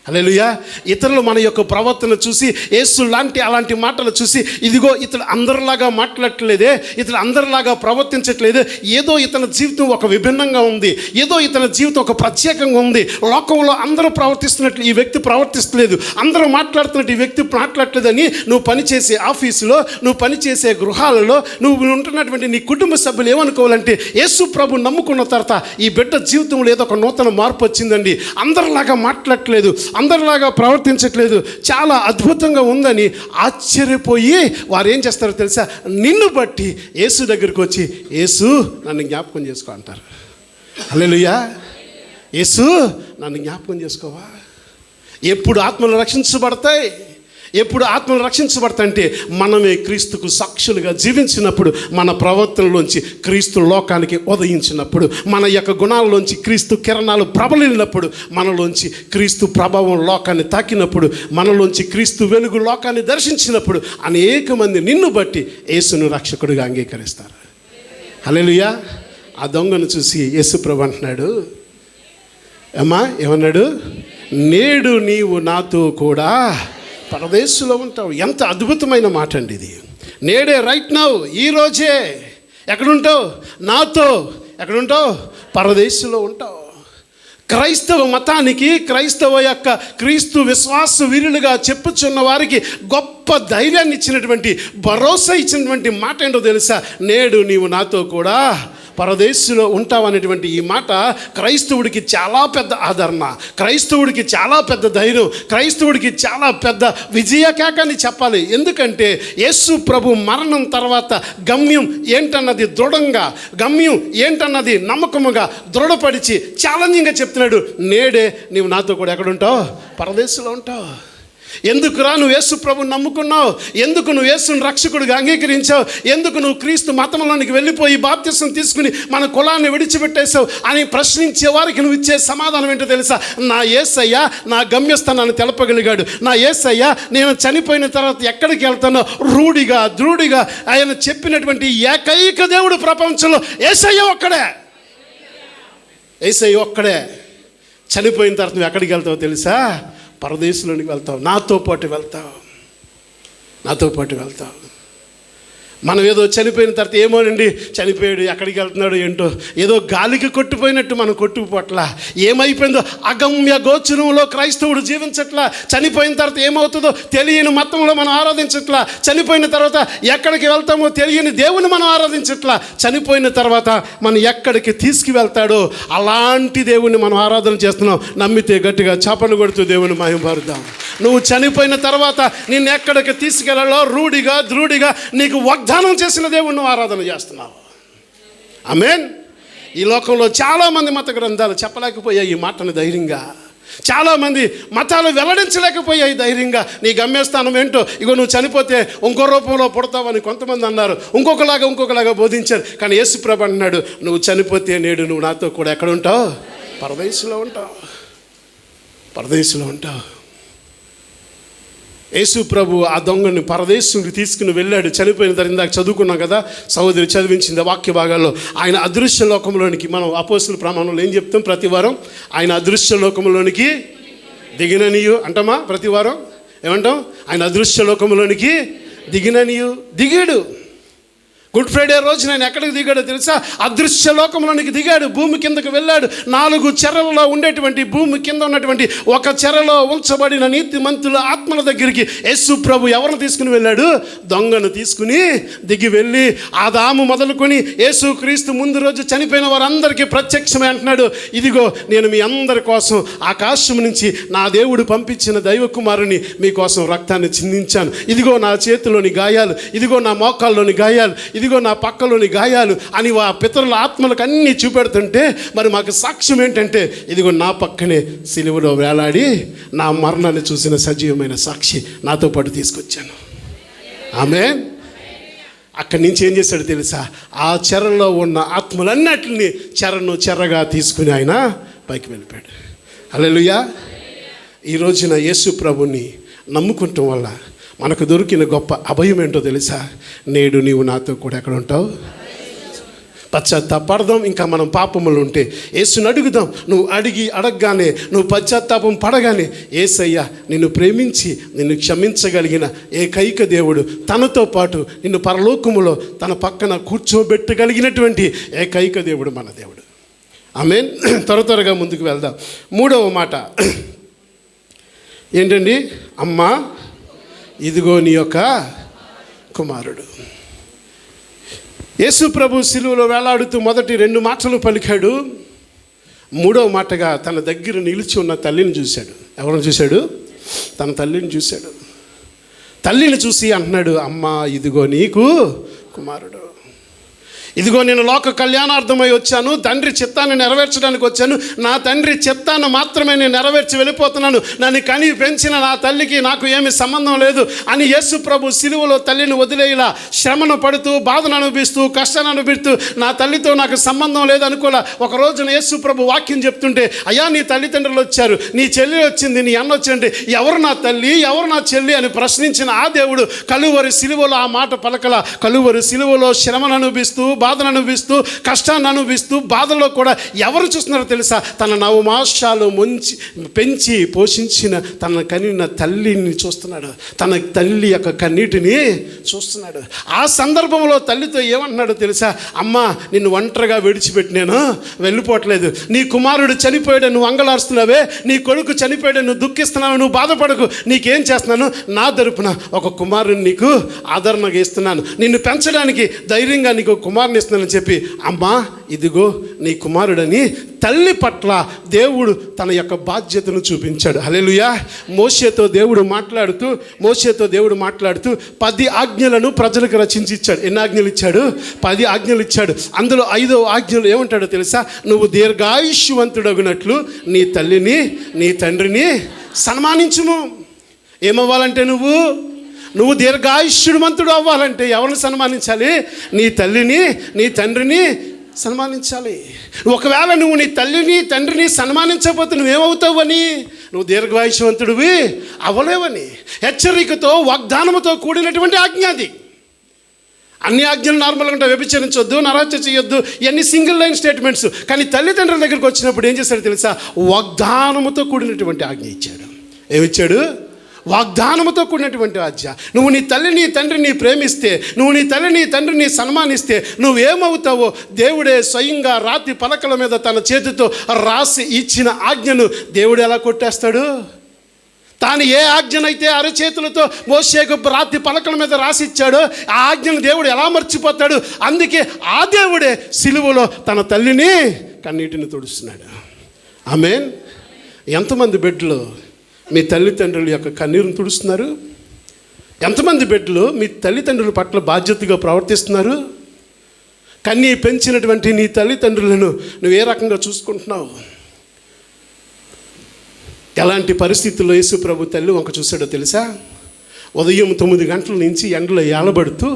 Speaker 1: హల్లెలూయా. ఇతరులు మన యొక్క ప్రవర్తన చూసి, యేసు అలాంటి మాటలు చూసి, ఇదిగో ఇతడు అందరిలాగా మాట్లాడట్లేదే, ఇతడు అందరిలాగా ప్రవర్తించట్లేదే, ఏదో ఇతని జీవితం ఒక విభిన్నంగా ఉంది, ఏదో ఇతని జీవితం ఒక ప్రత్యేకంగా ఉంది, లోకంలో అందరూ ప్రవర్తిస్తున్నట్లు ఈ వ్యక్తి ప్రవర్తిస్తలేదు, అందరూ మాట్లాడుతున్నట్టు ఈ వ్యక్తి మాట్లాడట్లేదని నువ్వు పనిచేసే ఆఫీసులో, నువ్వు పనిచేసే గృహాలలో, నువ్వు ఉంటున్నటువంటి నీ కుటుంబ సభ్యులు ఏమనుకోవాలంటే, యేసు ప్రభు నమ్ముకున్న తర్వాత ఈ బిడ్డ జీవితంలో ఏదో ఒక నూతన మార్పు వచ్చిందండి, అందరిలాగా మాట్లాడట్లేదు, అందరిలాగా ప్రవర్తించట్లేదు, చాలా అద్భుతంగా ఉందని ఆశ్చర్యపోయి వారు ఏం చేస్తారో తెలుసా? నిన్ను బట్టి యేసు దగ్గరికి వచ్చి, యేసు నన్ను జ్ఞాపకం చేసుకో అంటారు. హల్లెలూయా. యేసు నన్ను జ్ఞాపకం చేసుకోవా. ఎప్పుడు ఆత్మలు రక్షించబడతాయి? ఎప్పుడు ఆత్మలు రక్షించబడతాయంటే మనమే క్రీస్తుకు సాక్షులుగా జీవించినప్పుడు, మన ప్రవర్తనలోంచి క్రీస్తు లోకానికి ఉదయించినప్పుడు, మన యొక్క గుణాలలోంచి క్రీస్తు కిరణాలు ప్రబలినప్పుడు, మనలోంచి క్రీస్తు ప్రభావం లోకాన్ని తాకినప్పుడు, మనలోంచి క్రీస్తు వెలుగు లోకాన్ని దర్శించినప్పుడు అనేక మంది నిన్ను బట్టి యేసును రక్షకుడిగా అంగీకరిస్తారు. హల్లెలూయా. ఆ దొంగను చూసి యేసు ప్రభు అంటున్నాడు, అమ్మా ఏమన్నాడు? నేడు నీవు నాతో కూడా పరదేశంలో ఉంటావు. ఎంత అద్భుతమైన మాట అండి ఇది. నేడే, రైట్ నౌ, ఈరోజే ఎక్కడుంటావు? నాతో ఎక్కడుంటావు? పరదేశంలో ఉంటావు. క్రైస్తవ మతానికి, క్రైస్తవ యొక్క క్రీస్తు విశ్వాస వీరులుగా చెప్పుచున్న వారికి గొప్ప ధైర్యాన్ని ఇచ్చినటువంటి, భరోసా ఇచ్చినటువంటి మాట ఏంటో తెలుసా? నేడు నీవు నాతో కూడా పరదేశంలో ఉంటావనేటువంటి ఈ మాట క్రైస్తవుడికి చాలా పెద్ద ఆదరణ, క్రైస్తవుడికి చాలా పెద్ద ధైర్యం, క్రైస్తవుడికి చాలా పెద్ద విజయకేకాన్ని చెప్పాలి. ఎందుకంటే యేసు ప్రభు మరణం తర్వాత గమ్యం ఏంటన్నది దృఢంగా, గమ్యం ఏంటన్నది నమ్మకముగా దృఢపడిచి ఛాలెంజింగ్గా చెప్తున్నాడు. నేడే నీవు నాతో కూడా ఎక్కడుంటావు? పరదేశంలో ఉంటావు. ఎందుకురా నువ్వు యేసు ప్రభుని నమ్ముకున్నావు? ఎందుకు నువ్వు యేసుని రక్షకుడిగా అంగీకరించావు? ఎందుకు నువ్వు క్రీస్తు మతంలోనికి వెళ్ళిపోయి బాప్తిసం తీసుకుని మన కులాన్ని విడిచిపెట్టేశావు అని ప్రశ్నించే వారికి నువ్వు ఇచ్చే సమాధానం ఏంటో తెలుసా? నా యేసయ్య నా గమ్యస్థానాన్ని తెలపగలిగాడు. నా యేసయ్య నేను చనిపోయిన తర్వాత ఎక్కడికి వెళ్తానో రూఢిగా, ద్రూఢిగా ఆయన చెప్పినటువంటి ఏకైక దేవుడు ప్రపంచంలో యేసయ్య ఒక్కడే. యేసయ్య ఒక్కడే. చనిపోయిన తర్వాత నువ్వు ఎక్కడికి వెళ్తావో తెలుసా? పరదేశంలోనికి వెళ్తావు. నాతో పాటు వెళ్తావు. మనం ఏదో చనిపోయిన తర్వాత ఏమోనండి చనిపోయాడు, ఎక్కడికి వెళ్తున్నాడు ఏంటో, ఏదో గాలికి కొట్టిపోయినట్టు మనం కొట్టుకుపోట్లా. ఏమైపోయిందో అగమ్య గోచరంలో క్రైస్తవుడు జీవించట్లా. చనిపోయిన తర్వాత ఏమవుతుందో తెలియని మతంలో మనం ఆరాధించట్లా. చనిపోయిన తర్వాత ఎక్కడికి వెళ్తామో తెలియని దేవుని మనం ఆరాధించట్లా. చనిపోయిన తర్వాత మనం ఎక్కడికి తీసుకువెళ్తాడో అలాంటి దేవుని మనం ఆరాధన చేస్తున్నాం. నమ్మితే గట్టిగా చప్పలు కొడుతూ దేవుని మహిమపరుద్దాం. నువ్వు చనిపోయిన తర్వాత నిన్ను ఎక్కడికి తీసుకెళ్లాలో రూఢిగా ద్రూఢిగా నీకు వాగ్దానం చేసిన దేవుణ్ణి నువ్వు ఆరాధన చేస్తున్నావు. ఆమేన్. ఈ లోకంలో చాలామంది మత గ్రంథాలు చెప్పలేకపోయాయి ఈ మాటను ధైర్యంగా. చాలామంది మతాలు వెల్లడించలేకపోయాయి ధైర్యంగా. నీ గమ్యస్థానం ఏంటో, ఇగో నువ్వు చనిపోతే ఇంకో రూపంలో పుడతావని కొంతమంది అన్నారు, ఇంకొకలాగా బోధించారు. కానీ యేసుప్రభు అన్నాడు, నువ్వు చనిపోతే నేడు నువ్వు నాతో కూడా ఎక్కడ ఉంటావు? పరదేశంలో ఉంటావు. పరదేశంలో ఉంటావు. యేసు ప్రభు ఆ దొంగని పరదేశంకి తీసుకుని వెళ్ళాడు. చనిపోయిన తర్వాత ఇందాక చదువుకున్నాం కదా, సహోదరి చదివించింది వాక్య భాగాల్లో. ఆయన అదృశ్య లోకంలోనికి, మనం అపోస్తుల ప్రమాణంలో ఏం చెప్తాం ప్రతి వారం? ఆయన అదృశ్య లోకంలోనికి దిగిననియు అంటామా? ప్రతి వారం ఏమంటాం? ఆయన అదృశ్య లోకంలోనికి దిగిననియు. దిగాడు. గుడ్ ఫ్రైడే రోజు ఆయన ఎక్కడికి దిగాడో తెలుసా? అదృశ్య లోకంలోనికి దిగాడు. భూమి కిందకు వెళ్ళాడు. 4 చెరలలో ఉండేటువంటి భూమి కింద ఉన్నటువంటి ఒక చెరలో ఉంచబడిన నీతిమంతుల ఆత్మల దగ్గరికి యేసు ప్రభు ఎవరిని తీసుకుని వెళ్ళాడు? దొంగను తీసుకుని దిగి వెళ్ళి ఆదాము మొదలుకొని యేసు క్రీస్తు ముందు రోజు చనిపోయిన వారందరికీ ప్రత్యక్షమే అంటున్నాడు, ఇదిగో నేను మీ అందరి కోసం ఆకాశం నుంచి నా దేవుడు పంపించిన దైవ కుమారుని మీకోసం రక్తాన్ని చిందించాను. ఇదిగో నా చేతిలోని గాయాలు, ఇదిగో నా మోకాల్లోని గాయాలు, ఇదిగో నా పక్కలోని గాయాలు అని ఆ పితరుల ఆత్మలకు అన్నీ చూపెడుతుంటే మరి మాకు సాక్ష్యం ఏంటంటే, ఇదిగో నా పక్కనే సిలువలో వేలాడి నా మరణాన్ని చూసిన సజీవమైన సాక్షి నాతో పాటు తీసుకొచ్చాను. ఆమేన్. అక్కడి నుంచి ఏం చేశాడు తెలుసా? ఆ చెరలో ఉన్న ఆత్మలన్నిటిని చెరగా తీసుకుని ఆయన పైకి వెళ్ళిపోయాడు. హల్లెలూయా. ఈ రోజున యేసు ప్రభుని నమ్ముకుంటాం వల్ల మనకు దొరికిన గొప్ప అభయం ఏంటో తెలుసా? నేడు నీవు నాతో కూడా ఎక్కడ ఉంటావు? పశ్చాత్తాపడదాం. ఇంకా మనం పాపములు ఉంటే యేసుని అడుగుదాం. నువ్వు అడగగానే, నువ్వు పశ్చాత్తాపం పడగానే యేసయ్య నిన్ను ప్రేమించి నిన్ను క్షమించగలిగిన ఏకైక దేవుడు, తనతో పాటు నిన్ను పరలోకములో తన పక్కన కూర్చోబెట్టగలిగినటువంటి ఏకైక దేవుడు మన దేవుడు. ఆమేన్. త్వరగా ముందుకు వెళ్దాం. 3వ మాట ఏంటండి? అమ్మా ఇదిగో నీ యొక్క కుమారుడు. యేసు ప్రభు సిలువలో వేలాడుతూ మొదటి 2 మాటలు పలికాడు. 3వ మాటగా తన దగ్గర నిలిచి ఉన్న తల్లిని చూశాడు. ఎవరిని చూశాడు? తన తల్లిని చూశాడు. తల్లిని చూసి అంటున్నాడు, అమ్మా ఇదిగో నీకు కుమారుడు. ఇదిగో నేను లోక కళ్యాణార్థమై వచ్చాను, తండ్రి చిత్తాన్ని నెరవేర్చడానికి వచ్చాను. నా తండ్రి చిత్తాన్ని మాత్రమే నేను నెరవేర్చి వెళ్ళిపోతున్నాను. నన్ను కని పెంచిన నా తల్లికి నాకు ఏమి సంబంధం లేదు అని యేసు ప్రభు సిలువలో తల్లిని వదిలేలా శ్రమను పడుతూ, బాధను అనుభవిస్తూ, కష్టాన్ని అనుభవిస్తూ నా తల్లితో నాకు సంబంధం లేదు అనుకోలే. ఒక రోజున యేసు ప్రభు వాక్యం చెప్తుంటే, అయ్యా నీ తల్లిదండ్రులు వచ్చారు, నీ చెల్లి వచ్చింది, నీ అన్న వచ్చింటే ఎవరు నా తల్లి, ఎవరు నా చెల్లి అని ప్రశ్నించిన ఆ దేవుడు కలువరి సిలువలో ఆ మాట పలకల. కలువరి సిలువలో శ్రమను అనుభవిస్తూ, బాధను అనుభవిస్తూ, కష్టాన్ని అనుభవిస్తూ, బాధలో కూడా ఎవరు చూస్తున్నారో తెలుసా? తన 9 మాసాలు పెంచి పోషించిన తన కనిన తల్లిని చూస్తున్నాడు. తన తల్లి యొక్క కన్నీటిని చూస్తున్నాడు. ఆ సందర్భంలో తల్లితో ఏమంటున్నాడో తెలుసా? అమ్మా నిన్ను ఒంటరిగా విడిచిపెట్టి నేను వెళ్ళిపోవట్లేదు. నీ కుమారుడు చనిపోయాడు నువ్వు అంగలారుస్తున్నావే, నీ కొడుకు చనిపోయాడు నువ్వు దుఃఖిస్తున్నావు, నువ్వు బాధపడకు. నీకేం చేస్తున్నాను? నా తరపున ఒక కుమారుని నీకు ఆదరణగా ఇస్తున్నాను, నిన్ను పెంచడానికి ధైర్యంగా నీకు కుమారుని ఇస్తున్నానని చెప్పి, అమ్మా ఇదిగో నీ కుమారుడని తల్లి పట్ల దేవుడు తన యొక్క బాధ్యతను చూపించాడు. హల్లెలూయా. మోషేతో దేవుడు మాట్లాడుతూ 10 ఆజ్ఞలను ప్రజలకు రచించి ఇచ్చాడు. ఎన్ని ఆజ్ఞలు ఇచ్చాడు? 10 ఆజ్ఞలు ఇచ్చాడు. అందులో 5వ ఆజ్ఞలు ఏమంటాడో తెలుసా? నువ్వు దీర్ఘాయుష్యవంతుడగునట్లు నీ తల్లిని నీ తండ్రిని సన్మానించుము. ఏమవ్వాలంటే నువ్వు దీర్ఘాయుష్యవంతుడు అవ్వాలంటే ఎవరిని సన్మానించాలి? నీ తల్లిని నీ తండ్రిని సన్మానించాలి. ఒకవేళ నువ్వు నీ తల్లిని తండ్రిని సన్మానించకపోతే నువ్వేమవుతావని? నువ్వు దీర్ఘాయుష్యవంతుడివి అవ్వలేవని హెచ్చరికతో, వాగ్దానముతో కూడినటువంటి ఆజ్ఞ అది. అన్ని ఆజ్ఞలు నార్మల్గా ఉంటాయి. వ్యభిచరించొద్దు, నరహత్య చేయొద్దు, ఇవన్నీ సింగిల్ లైన్ స్టేట్మెంట్స్. కానీ తల్లిదండ్రుల దగ్గరికి వచ్చినప్పుడు ఏం చేశాడు తెలుసా? వాగ్దానముతో కూడినటువంటి ఆజ్ఞ ఇచ్చాడు. ఏమిచ్చాడు? వాగ్దానముతో కూడినటువంటి ఆజ్ఞ. నువ్వు నీ తల్లిని తండ్రిని ప్రేమిస్తే, నువ్వు నీ తల్లిని తండ్రిని సన్మానిస్తే నువ్వేమవుతావో దేవుడే స్వయంగా రాతి పలకల మీద తన చేతితో రాసి ఇచ్చిన ఆజ్ఞను దేవుడు ఎలా కొట్టేస్తాడు? తాను ఏ ఆజ్ఞనైతే అరచేతులతో మోషేకు రాతి పలకల మీద రాసి ఇచ్చాడో ఆ ఆజ్ఞను దేవుడు ఎలా మర్చిపోతాడు? అందుకే ఆ దేవుడే సిలువలో తన తల్లిని కన్నీటిని తుడుస్తున్నాడు. ఆమేన్. ఎంతమంది బిడ్డలు మీ తల్లిదండ్రుల యొక్క కన్నీరుని తుడుస్తున్నారు? ఎంతమంది బిడ్డలు మీ తల్లిదండ్రుల పట్ల బాధ్యతగా ప్రవర్తిస్తున్నారు? కన్నీ పెంచినటువంటి నీ తల్లిదండ్రులను నువ్వు ఏ రకంగా చూసుకుంటున్నావు? ఎలాంటి పరిస్థితుల్లో యేసు ప్రభు తల్లి వంక చూశాడో తెలుసా? ఉదయం 9 గంటల నుంచి ఎండలో ఏలబడుతూ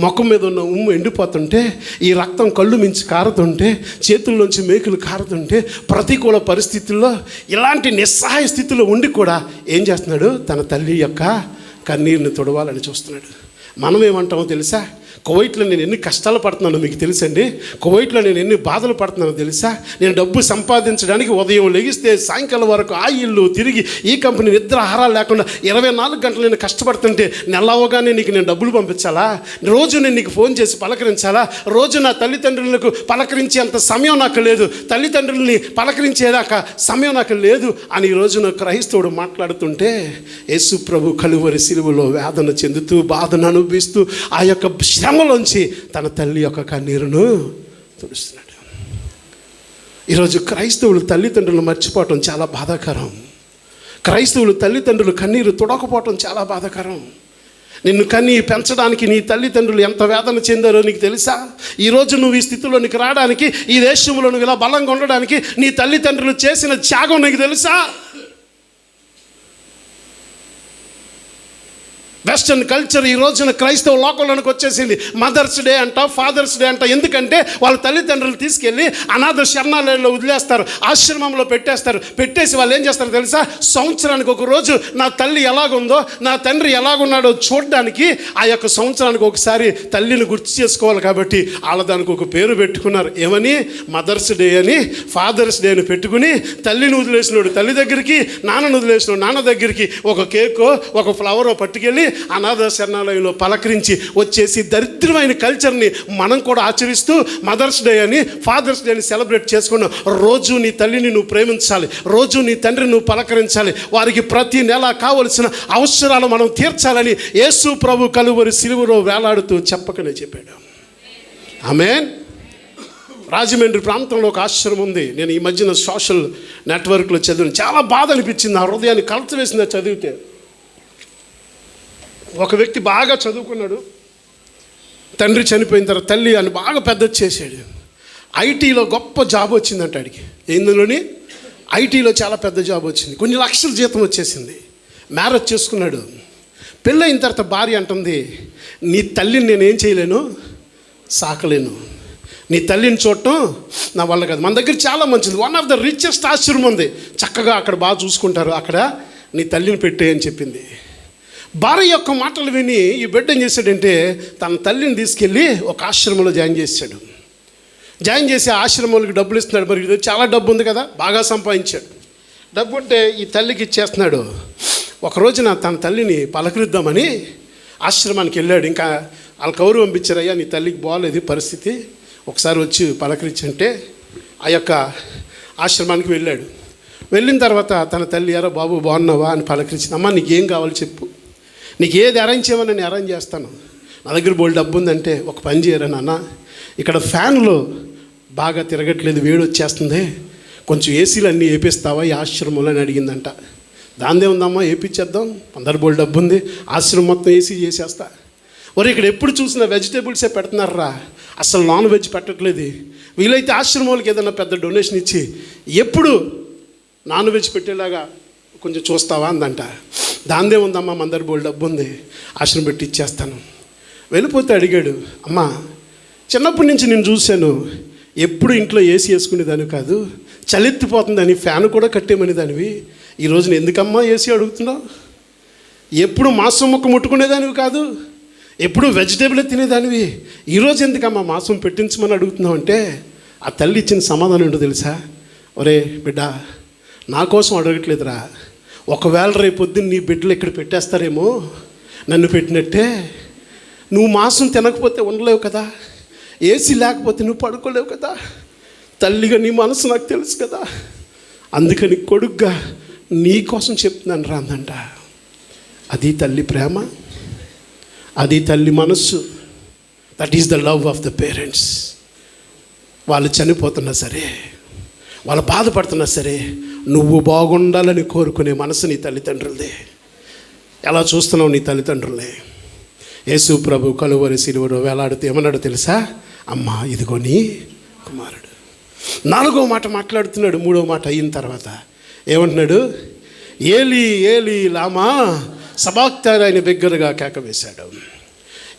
Speaker 1: ముఖం మీద ఉన్న ఉమ్ము ఎండిపోతుంటే, ఈ రక్తం కళ్ళు మించి కారుతుంటే, చేతుల్లోంచి మేకులు కారుతుంటే, ప్రతికూల పరిస్థితుల్లో ఇలాంటి నిస్సహాయ స్థితిలో ఉండి కూడా ఏం చేస్తున్నాడు? తన తల్లి యొక్క కన్నీరుని తుడవాలని చూస్తున్నాడు. మనం ఏమంటామో తెలుసా? కువైట్లో నేను ఎన్ని కష్టాలు పడుతున్నానో మీకు తెలుసండి. కువైట్లో నేను ఎన్ని బాధలు పడుతున్నానో తెలుసా? నేను డబ్బు సంపాదించడానికి ఉదయం లెగిస్తే సాయంకాలం వరకు ఆ ఇల్లు తిరిగి ఈ కంపెనీ నిద్ర ఆహారాలు లేకుండా 24 గంటలు నేను కష్టపడుతుంటే నెలవగానే నీకు నేను డబ్బులు పంపించాలా? రోజు నేను నీకు ఫోన్ చేసి పలకరించాలా? రోజు నా తల్లిదండ్రులకు పలకరించేంత సమయం నాకు లేదు, తల్లిదండ్రుల్ని పలకరించేదాకా సమయం నాకు లేదు అని ఈరోజు నా క్రైస్తవుడు మాట్లాడుతుంటే, యేసు ప్రభు కలువరి సిలువలో వేదన చెందుతూ బాధను అనుభవిస్తూ ఆ యొక్క శ్రమలోంచి తన తల్లి యొక్క కన్నీరును తుడుస్తున్నాడు. ఈరోజు క్రైస్తవులు తల్లిదండ్రులు మర్చిపోవటం చాలా బాధాకరం. క్రైస్తవులు తల్లిదండ్రులు కన్నీరు తుడకపోవటం చాలా బాధాకరం. నిన్ను కన్నీ పెంచడానికి నీ తల్లిదండ్రులు ఎంత వేదన చెందారో నీకు తెలుసా? ఈరోజు నువ్వు ఈ స్థితిలోనికి రావడానికి, ఈ దేశంలో నువ్వు ఇలా బలంగా ఉండడానికి నీ తల్లిదండ్రులు చేసిన త్యాగం నీకు తెలుసా? వెస్టర్న్ కల్చర్ ఈ రోజున క్రైస్తవ లోకంలోనికి వచ్చేసింది. మదర్స్ డే అంట, ఫాదర్స్ డే అంట. ఎందుకంటే వాళ్ళ తల్లిదండ్రులు తీసుకెళ్ళి అనాథ శరణాలయంలో వదిలేస్తారు, ఆశ్రమంలో పెట్టేస్తారు. పెట్టేసి వాళ్ళు ఏం చేస్తారు తెలుసా? సంవత్సరానికి ఒక రోజు నా తల్లి ఎలాగుందో, నా తండ్రి ఎలాగున్నాడో చూడడానికి ఆ యొక్క సంవత్సరానికి ఒకసారి తల్లిని గుర్తు చేసుకోవాలి. కాబట్టి వాళ్ళ దానికి ఒక పేరు పెట్టుకున్నారు. ఏమని? మదర్స్ డే అని, ఫాదర్స్ డే అని పెట్టుకుని తల్లిని వదిలేసినోడు తల్లి దగ్గరికి, నాన్నను వదిలేసినోడు నాన్న దగ్గరికి ఒక కేకో ఒక ఫ్లవరో పట్టుకెళ్ళి అనాథ శరణాలయంలో పలకరించి వచ్చేసి దరిద్రమైన కల్చర్ని మనం కూడా ఆచరిస్తూ మదర్స్ డే అని, ఫాదర్స్ డే అని సెలబ్రేట్ చేసుకున్నాం. రోజు నీ తల్లిని నువ్వు ప్రేమించాలి, రోజు నీ తండ్రిని నువ్వు పలకరించాలి, వారికి ప్రతి నెల కావలసిన అవసరాలు మనం తీర్చాలని యేసు ప్రభు కలువరి సిలువలో వేలాడుతూ చెప్పకనే చెప్పాడు. ఆమేన్. రాజమండ్రి ప్రాంతంలో ఒక ఆశ్రమం ఉంది. నేను ఈ మధ్యన సోషల్ నెట్వర్క్లో చదివాను. చాలా బాధ అనిపించింది, ఆ హృదయాన్ని కలతవేసింది చదివితే. ఒక వ్యక్తి బాగా చదువుకున్నాడు, తండ్రి చనిపోయిన తర్వాత తల్లి అని బాగా పెద్ద చేశాడు. ఐటీలో గొప్ప జాబ్ వచ్చిందంట ఆడికి. ఇందులోని ఐటీలో చాలా పెద్ద జాబ్ వచ్చింది, కొన్ని లక్షల జీతం వచ్చేసింది. మ్యారేజ్ చేసుకున్నాడు. పెళ్ళైన తర్వాత భార్య అంటుంది, నీ తల్లిని నేనేం చేయలేను, సాకలేను, నీ తల్లిని చూడటం నా వల్ల కాదు. మన దగ్గర చాలా మంచిది, వన్ ఆఫ్ ద రిచెస్ట్ ఆశ్రమం ఉంది, చక్కగా అక్కడ బాగా చూసుకుంటారు, అక్కడ నీ తల్లిని పెట్టే అని చెప్పింది. భార్య యొక్క మాటలు విని ఈ బిడ్డ ఏం చేశాడంటే తన తల్లిని తీసుకెళ్ళి ఒక ఆశ్రమంలో జాయిన్ చేశాడు. జాయిన్ చేసి ఆశ్రమాలకు డబ్బులు ఇస్తున్నాడు. మరి ఇది చాలా డబ్బు ఉంది కదా, బాగా సంపాదించాడు. డబ్బు ఉంటే ఈ తల్లికి ఇచ్చేస్తున్నాడు. ఒక రోజున తన తల్లిని పలకరిద్దామని ఆశ్రమానికి వెళ్ళాడు. ఇంకా వాళ్ళకి ఎవరు పంపించారు, అయ్యా నీ తల్లికి బాగోలేదు పరిస్థితి, ఒకసారి వచ్చి పలకరించంటే ఆ యొక్క ఆశ్రమానికి వెళ్ళాడు. వెళ్ళిన తర్వాత తన తల్లి, ఎరా బాబు బాగున్నావా అని పలకరించింది. అమ్మ నీకేం కావాలి చెప్పు, నీకు ఏది అరేంజ్ చేయమని నేను అరేంజ్ చేస్తాను, నా దగ్గర బోల్డ్ డబ్బు ఉందంటే. ఒక పని చేయరా నాన్న, ఇక్కడ ఫ్యాన్లు బాగా తిరగట్లేదు, వేడి వచ్చేస్తుంది, కొంచెం ఏసీలు అన్నీ వేపిస్తావా ఈ ఆశ్రమంలో అని అడిగిందంట. దాందే ఉందమ్మా, వేపించేద్దాం, అందరు బోల్డ్ డబ్బు ఉంది, ఆశ్రమం మొత్తం ఏసీ చేసేస్తా. మరి ఇక్కడ ఎప్పుడు చూసినా వెజిటేబుల్సే పెడుతున్నారా, అసలు నాన్ వెజ్ పెట్టట్లేదు. వీలైతే ఆశ్రమాలకి ఏదైనా పెద్ద డొనేషన్ ఇచ్చి ఎప్పుడు నాన్ వెజ్ పెట్టేలాగా కొంచెం చూస్తావా అందంట. దాందే ఉందమ్మా, అందరి బోల్డ్ డబ్బు ఉంది, ఆశ్రమం పెట్టి ఇచ్చేస్తాను. వెళ్ళిపోతే అడిగాడు, అమ్మా చిన్నప్పటి నుంచి నేను చూశాను, ఎప్పుడు ఇంట్లో ఏసీ వేసుకునేదాన్ని కాదు, చలెత్తిపోతుందని ఫ్యాన్ కూడా కట్టేమని దానివి, ఈ రోజున ఎందుకమ్మా ఏసీ అడుగుతున్నావు? ఎప్పుడు మాంసం ముక్క ముట్టుకునేదానివి కాదు, ఎప్పుడు వెజిటేబుల్ తినేదానివి, ఈరోజు ఎందుకమ్మా మాంసం పెట్టించమని అడుగుతున్నావు అంటే ఆ తల్లి ఇచ్చిన సమాధానం ఏంటో తెలుసా? ఒరే బిడ్డ, నా కోసం అడగట్లేదురా, ఒకవేళ రేపు పొద్దున్న నీ బిడ్డలు ఇక్కడ పెట్టేస్తారేమో నన్ను పెట్టినట్టే. నువ్వు మాంసం తినకపోతే ఉండలేవు కదా, ఏసీ లేకపోతే నువ్వు పడుకోలేవు కదా, తల్లిగా నీ మనసు నాకు తెలుసు కదా, అందుకని కొడుగ్గా నీ కోసం చెప్తున్నాను రా అందంట. అది తల్లి ప్రేమ, అది తల్లి మనస్సు. That is the love of the parents. వాళ్ళు చనిపోతున్నా సరే, వాళ్ళు బాధపడుతున్నా సరే, నువ్వు బాగుండాలని కోరుకునే మనసు నీ తల్లిదండ్రులదే. ఎలా చూస్తున్నావు నీ తల్లిదండ్రులే? యేసు ప్రభు కలువరి సిలువలో వేలాడుతూ ఏమన్నాడు తెలుసా? అమ్మా ఇదిగో నీ కుమారుడు. 4వ మాట మాట్లాడుతున్నాడు. 3వ మాట అయిన తర్వాత ఏమంటున్నాడు? ఏలి ఏలి లామా సబాక్తార్ ఆయన బిగ్గరగా కేక వేశాడు.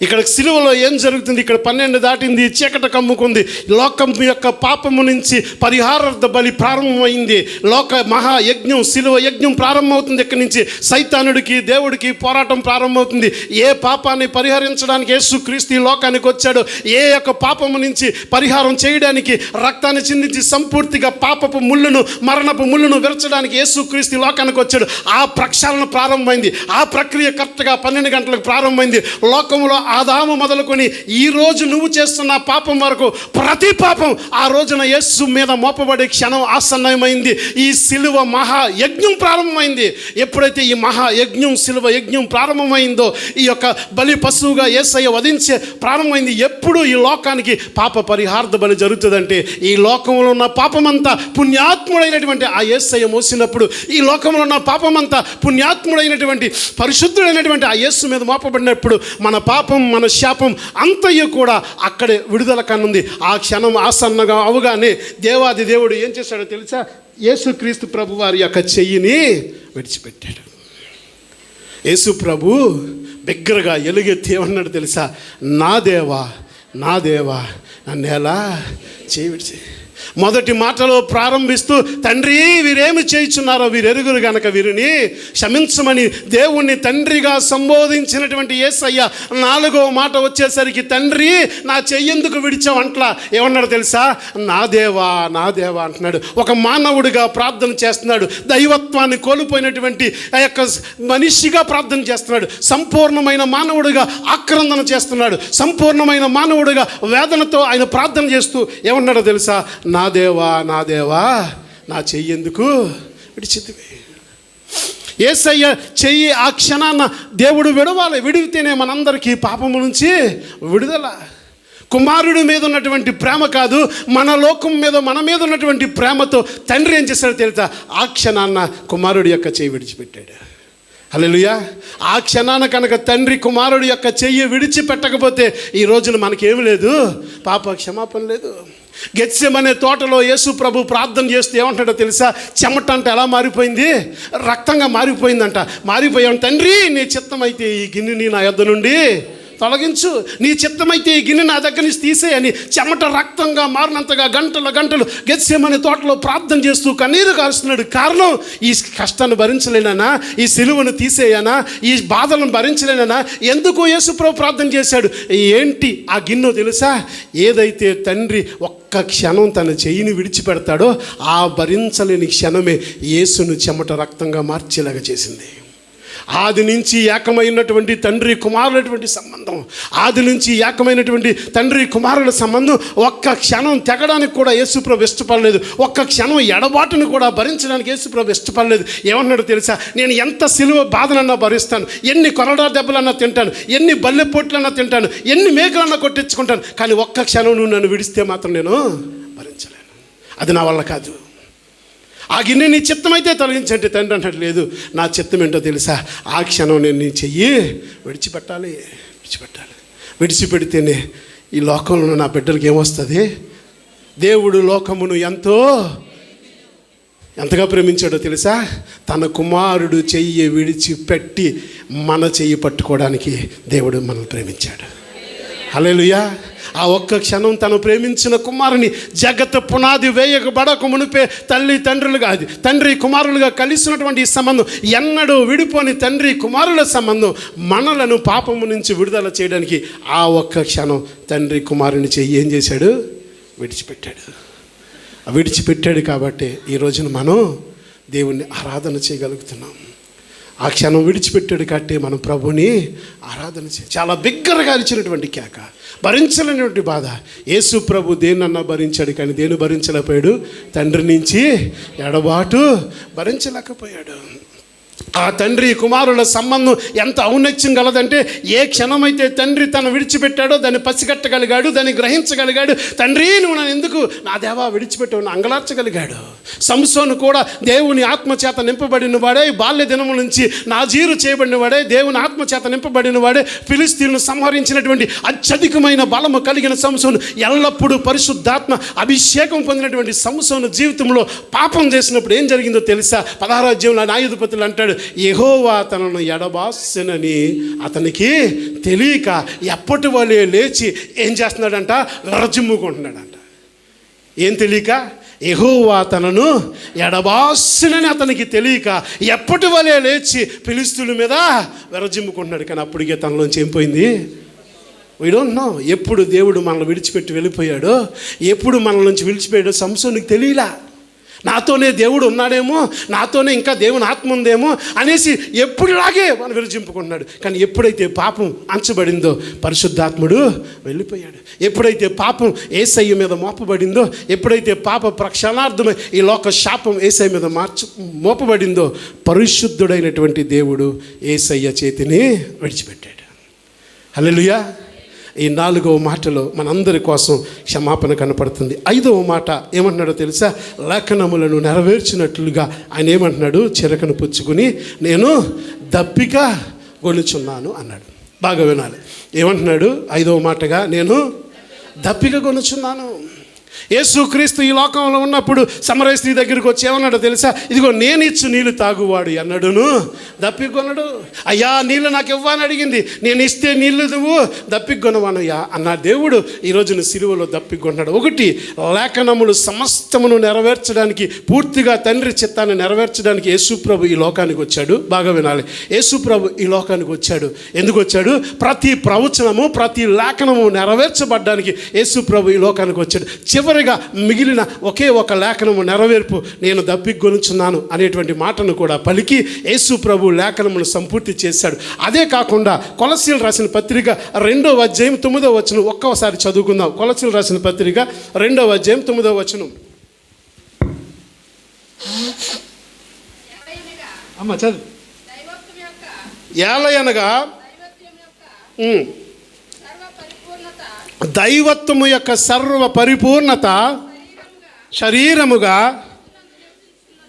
Speaker 1: ఇక్కడ సిలువలో ఏం జరుగుతుంది? ఇక్కడ 12 దాటింది, చీకట కమ్ముకుంది. లోకం యొక్క పాపము నుంచి పరిహారార్థ బలి ప్రారంభమైంది. లోక మహాయజ్ఞం, సిలువ యజ్ఞం ప్రారంభమవుతుంది. ఇక్కడి నుంచి సైతానుడికి దేవుడికి పోరాటం ప్రారంభమవుతుంది. ఏ పాపాన్ని పరిహరించడానికి యేసుక్రీస్తు ఈ లోకానికి వచ్చాడో, ఏ యొక్క పాపము నుంచి పరిహారం చేయడానికి రక్తాన్ని చిందించి సంపూర్తిగా పాపపు ముళ్ళును, మరణపు ముళ్ళును విరచడానికి యేసుక్రీస్తు ఈ లోకానికి వచ్చాడు. ఆ ప్రక్షాళన ప్రారంభమైంది. ఆ ప్రక్రియ కరెక్ట్గా 12 గంటలకు ప్రారంభమైంది. లోకంలో ఆదాము మొదలుకొని ఈ రోజు నువ్వు చేస్తున్న పాపం వరకు ప్రతి పాపం ఆ రోజున యేసు మీద మోపబడే క్షణం ఆసన్నమైంది. ఈ సిలువ మహాయజ్ఞం ప్రారంభమైంది. ఎప్పుడైతే ఈ మహాయజ్ఞం, సిలువ యజ్ఞం ప్రారంభమైందో, ఈ యొక్క బలి పశువుగా యేసయ్య వధించే ప్రారంభమైంది. ఎప్పుడు ఈ లోకానికి పాప పరిహార్థ బలి జరుగుతుందంటే, ఈ లోకంలో ఉన్న పాపమంతా పుణ్యాత్ముడైనటువంటి ఆ యేసయ్య మోసినప్పుడు, ఈ లోకంలో ఉన్న పాపమంతా పుణ్యాత్ముడైనటువంటి పరిశుద్ధుడైనటువంటి ఆ యేసు మీద మోపబడినప్పుడు మన పాపం, మన శాపం అంతయ్య కూడా అక్కడే విడుదల కనుంది. ఆ క్షణం ఆసన్నగా అవగానే దేవాది దేవుడు ఏం చేశాడో తెలుసా? యేసుక్రీస్తు ప్రభు వారి యొక్క చెయ్యిని విడిచిపెట్టాడు. యేసు ప్రభు బిగ్గరగా ఎలుగెత్తి ఏమన్నాడు తెలుసా? నా దేవా, నా దేవా, నన్ను ఎలా చేయి విడిచి. మొదటి మాటలో ప్రారంభిస్తూ, తండ్రి వీరేమి చేయుచున్నారో వీరెరుగురు గనక వీరిని క్షమించమని దేవుణ్ణి తండ్రిగా సంబోధించినటువంటి యేసయ్య 4వ మాట వచ్చేసరికి, తండ్రి నా చెయ్యెందుకు విడిచావు అంట్లా. ఏమన్నాడు తెలుసా? నా దేవా, నా దేవా అంటున్నాడు. ఒక మానవుడిగా ప్రార్థన చేస్తున్నాడు. దైవత్వాన్ని కోల్పోయినటువంటి ఆ యొక్క మనిషిగా ప్రార్థన చేస్తున్నాడు. సంపూర్ణమైన మానవుడిగా ఆక్రందన చేస్తున్నాడు. సంపూర్ణమైన మానవుడిగా వేదనతో ఆయన ప్రార్థన చేస్తూ ఏమన్నాడో తెలుసా? నా దేవా, నా దేవా, నా చెయ్యి ఎందుకు విడిచితివి? యేసయ్య చెయ్యి ఆ క్షణాన దేవుడు విడవాలి. విడివితేనే మనందరికీ పాపము నుంచి విడుదల. కుమారుడి మీద ఉన్నటువంటి ప్రేమ కాదు, మన లోకం మీద, మన మీద ఉన్నటువంటి ప్రేమతో తండ్రి ఏం చేశాడో తెలుసా? ఆ క్షణాన కుమారుడి యొక్క చెయ్యి విడిచిపెట్టాడు. హల్లెలూయా. ఆ క్షణాన కనుక తండ్రి కుమారుడి యొక్క చెయ్యి విడిచిపెట్టకపోతే ఈ రోజున మనకేమి లేదు, పాప క్షమాపణ లేదు. గెత్సెమనే తోటలో యేసు ప్రభు ప్రార్థన చేస్తే ఏమంటాడో తెలుసా? చెమట అంటే ఎలా మారిపోయింది? రక్తంగా మారిపోయిందంట. మారిపోయాను, తండ్రి నీ చిత్తమైతే ఈ గిన్నెని నా యొద్ద నుండి తొలగించు, నీ చిత్తమైతే ఈ గిన్నె నా దగ్గర నుంచి తీసేయని చెమట రక్తంగా మారినంతగా గంటలు గెత్సెమనే తోటలో ప్రార్థన చేస్తూ కన్నీరు కారుస్తున్నాడు. కారణం, ఈ కష్టాన్ని భరించలేనా, ఈ సిలువను తీసేయనా, ఈ బాధలను భరించలేనా? ఎందుకు యేసుప్రభు ప్రార్థన చేశాడు? ఏంటి ఆ గిన్నె తెలుసా? ఏదైతే తండ్రి ఒక్క క్షణం తన చెయ్యిని విడిచిపెడతాడో ఆ భరించలేని క్షణమే యేసును చెమట రక్తంగా మార్చేలాగా చేసింది. ఆది నుంచి ఏకమైనటువంటి తండ్రి కుమారులటువంటి సంబంధం, ఆది నుంచి ఏకమైనటువంటి తండ్రి కుమారుల సంబంధం ఒక్క క్షణం తెగడానికి కూడా యేసుప్రభు ఇష్టపడలేదు. ఒక్క క్షణం ఎడబాటును కూడా భరించడానికి యేసుప్రభు ఇష్టపడలేదు. ఏమన్నాడు తెలుసా? నేను ఎంత సిలువ బాధనన్నా భరిస్తాను, ఎన్ని కొరడా దెబ్బలన్నా తింటాను, ఎన్ని బల్లెపోట్లన్నా తింటాను, ఎన్ని మేకలన్నా కొట్టించుకుంటాను, కానీ ఒక్క క్షణం నువ్వు నన్ను విడిస్తే మాత్రం నేను భరించలేను. అది నా వల్ల కాదు. ఆ గిన్నె నీ చిత్తమైతే తొలగించంటే తండ్రి అంటాడు, లేదు నా చిత్తం ఏంటో తెలుసా? ఆ క్షణం నేను నీ చెయ్యి విడిచిపెట్టాలి. విడిచిపెడితేనే ఈ లోకంలో నా బిడ్డలకి ఏమొస్తుంది? దేవుడు లోకమును ఎంతగా ప్రేమించాడో తెలుసా? తన కుమారుడు చెయ్యి విడిచిపెట్టి మన చెయ్యి పట్టుకోవడానికి దేవుడు మనల్ని ప్రేమించాడు. హల్లెలూయా. ఆ ఒక్క క్షణం తను ప్రేమించిన కుమారుని జగత్ పునాది వేయకబడక మునిపే తండ్రి కుమారులుగా కలిసినటువంటి ఈ సంబంధం, ఎన్నడూ విడిపోని తండ్రి కుమారుల సంబంధం మనలను పాపము నుంచి విడుదల చేయడానికి ఆ ఒక్క క్షణం తండ్రి కుమారుని చెయ్యి ఏం చేశాడు? విడిచిపెట్టాడు. కాబట్టి ఈ రోజున మనం దేవుణ్ణి ఆరాధన చేయగలుగుతున్నాం. ఆ క్షణం విడిచిపెట్టాడు కాబట్టి మనం ప్రభుని ఆరాధన చేయాలి. చాలా బిగ్గరగా అరిచినటువంటి కేక, భరించలేనటువంటి బాధ. యేసు ప్రభు దేన్నన్నా భరించాడు కానీ దేన్ని భరించలేకపోయాడు? తండ్రి నుంచి ఎడబాటు భరించలేకపోయాడు. ఆ తండ్రి కుమారుల సంబంధం ఎంత ఔన్నత్యం గలదంటే, ఏ క్షణమైతే తండ్రి తను విడిచిపెట్టాడో దాన్ని పసిగట్టగలిగాడు, దాన్ని గ్రహించగలిగాడు. తండ్రి నువ్వు నన్ను ఎందుకు నా దేవా విడిచిపెట్టావు అంగలార్చగలిగాడు. సంసోను కూడా దేవుని ఆత్మచేత నింపబడిన వాడే, బాల్య దినము నుంచి నాజీరు చేయబడిన వాడే, దేవుని ఆత్మచేత నింపబడిన వాడే, ఫిలిస్తీన్ను సంహరించినటువంటి అత్యధికమైన బలము కలిగిన సంసోను, ఎల్లప్పుడూ పరిశుద్ధాత్మ అభిషేకం పొందినటువంటి సంసోను జీవితంలో పాపం చేసినప్పుడు ఏం జరిగిందో తెలుసా? 16వ అధ్యాయంలో న్యాయాధిపతులు అంటాడు, యెహోవా తనను ఎడబాసెనని అతనికి తెలియక ఎప్పటి వలె లేచి ఏం చేస్తున్నాడంట? విరజిమ్ముకుంటున్నాడంట. ఏం తెలియక? యెహోవా తనను ఎడబాసెనని అతనికి తెలియక ఎప్పటి వలె లేచి ఫిలిష్తీయుల మీద విరజిమ్ముకుంటున్నాడు. కానీ అప్పటికే తనలోంచి ఏం పోయింది? We don't know. ఎప్పుడు దేవుడు మనల్ని విడిచిపెట్టి వెళ్ళిపోయాడో, ఎప్పుడు మన నుంచి విడిచిపోయాడో సంసోనుకి తెలియలా. నాతోనే దేవుడు ఉన్నాడేమో, నాతోనే ఇంకా దేవుని ఆత్మ ఉందేమో అనేసి ఎప్పుడులాగే మనం విరజింపుకుంటున్నాడు. కానీ ఎప్పుడైతే పాపం అంచబడిందో పరిశుద్ధాత్ముడు వెళ్ళిపోయాడు. ఎప్పుడైతే పాపం యేసయ్య మీద మోపబడిందో, ఎప్పుడైతే పాప ప్రక్షాళనార్థమై ఈ లోక శాపం యేసయ్య మీద మోపబడిందో, పరిశుద్ధుడైనటువంటి దేవుడు యేసయ్య చేతిని విడిచిపెట్టాడు. హల్లెలూయా. ఈ 4వ మాటలో మనందరి కోసం క్షమాపణ కనపడుతుంది. 5వ మాట ఏమంటున్నాడో తెలుసా? లేఖనములను నెరవేర్చినట్లుగా ఆయన ఏమంటున్నాడు? చిరకను పుచ్చుకుని నేను దప్పిక గొనుచున్నాను అన్నాడు. బాగా వినాలి. ఏమంటున్నాడు? 5వ మాటగా నేను దప్పిక గొనుచున్నాను. యేసుక్రీస్తు ఈ లోకంలో ఉన్నప్పుడు సమరయ స్త్రీ దగ్గరికి వచ్చి ఏమన్నాడో తెలుసా? ఇదిగో నేను ఇచ్చు నీళ్ళు తాగువాడు అన్నాడును దప్పికొనడు. అయ్యా నీళ్ళు నాకు ఇవ్వని అడిగింది, నేను ఇస్తే నీళ్ళు నువ్వు దప్పికొనవనయ్యా అన్న దేవుడు ఈరోజు సిలువలో దప్పికొన్నాడు. ఒకటి, లేఖనములు సమస్తమును నెరవేర్చడానికి, పూర్తిగా తండ్రి చిత్తాన్ని నెరవేర్చడానికి యేసుప్రభు ఈ లోకానికి వచ్చాడు. బాగా వినాలి. యేసుప్రభు ఈ లోకానికి వచ్చాడు. ఎందుకు వచ్చాడు? ప్రతి ప్రవచనము, ప్రతి లేఖనము నెరవేర్చబడ్డానికి యేసుప్రభు ఈ లోకానికి వచ్చాడు. చివరిగా మిగిలిన ఒకే ఒక లేఖనము నెరవేర్పు, నేను దప్పికొనుచున్నాను అనేటువంటి మాటను కూడా పలికి యేసు ప్రభు లేఖనమును సంపూర్తి చేశాడు. అదే కాకుండా కొలస్సీలు రాసిన పత్రిక 2వ అధ్యాయం 9వ వచనం ఒక్కసారి చదువుకుందాం. కొలస్సీలు రాసిన పత్రిక 2వ అధ్యాయం 9వ వచనం. అమ్మ చదువు. ఏలయనగా దైవత్వము యొక్క సర్వ పరిపూర్ణత శరీరముగా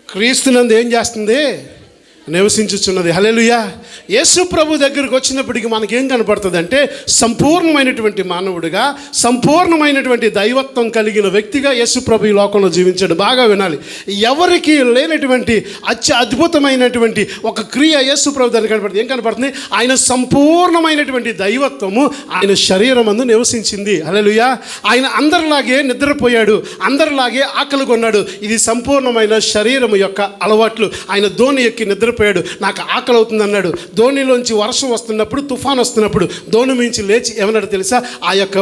Speaker 1: క్రీస్తునందు ఏం చేస్తుంది? నివసించుచున్నది. హల్లెలూయా. యేసు ప్రభు దగ్గరికి వచ్చినప్పటికీ మనకేం కనపడుతుంది అంటే, సంపూర్ణమైనటువంటి మానవుడిగా, సంపూర్ణమైనటువంటి దైవత్వం కలిగిన వ్యక్తిగా యేసు ప్రభు ఈ లోకంలో జీవించాడు. బాగా వినాలి. ఎవరికి లేనటువంటి అద్భుతమైనటువంటి ఒక క్రియ యేసు ప్రభు దగ్గర కనపడుతుంది. ఏం కనపడుతుంది? ఆయన సంపూర్ణమైనటువంటి దైవత్వము ఆయన శరీరం అందు నివసించింది. హల్లెలూయా. ఆయన అందరిలాగే నిద్రపోయాడు, అందరిలాగే ఆకలి కొన్నాడు. ఇది సంపూర్ణమైన శరీరం యొక్క అలవాట్లు. ఆయన ధోని ఎక్కి నిద్రపోయాడు, నాకు ఆకలి అవుతుంది అన్నాడు. ధోనిలోంచి వర్షం వస్తున్నప్పుడు, తుఫాన్ వస్తున్నప్పుడు ధోని మించి లేచి ఏమన్నాడు తెలుసా? ఆ యొక్క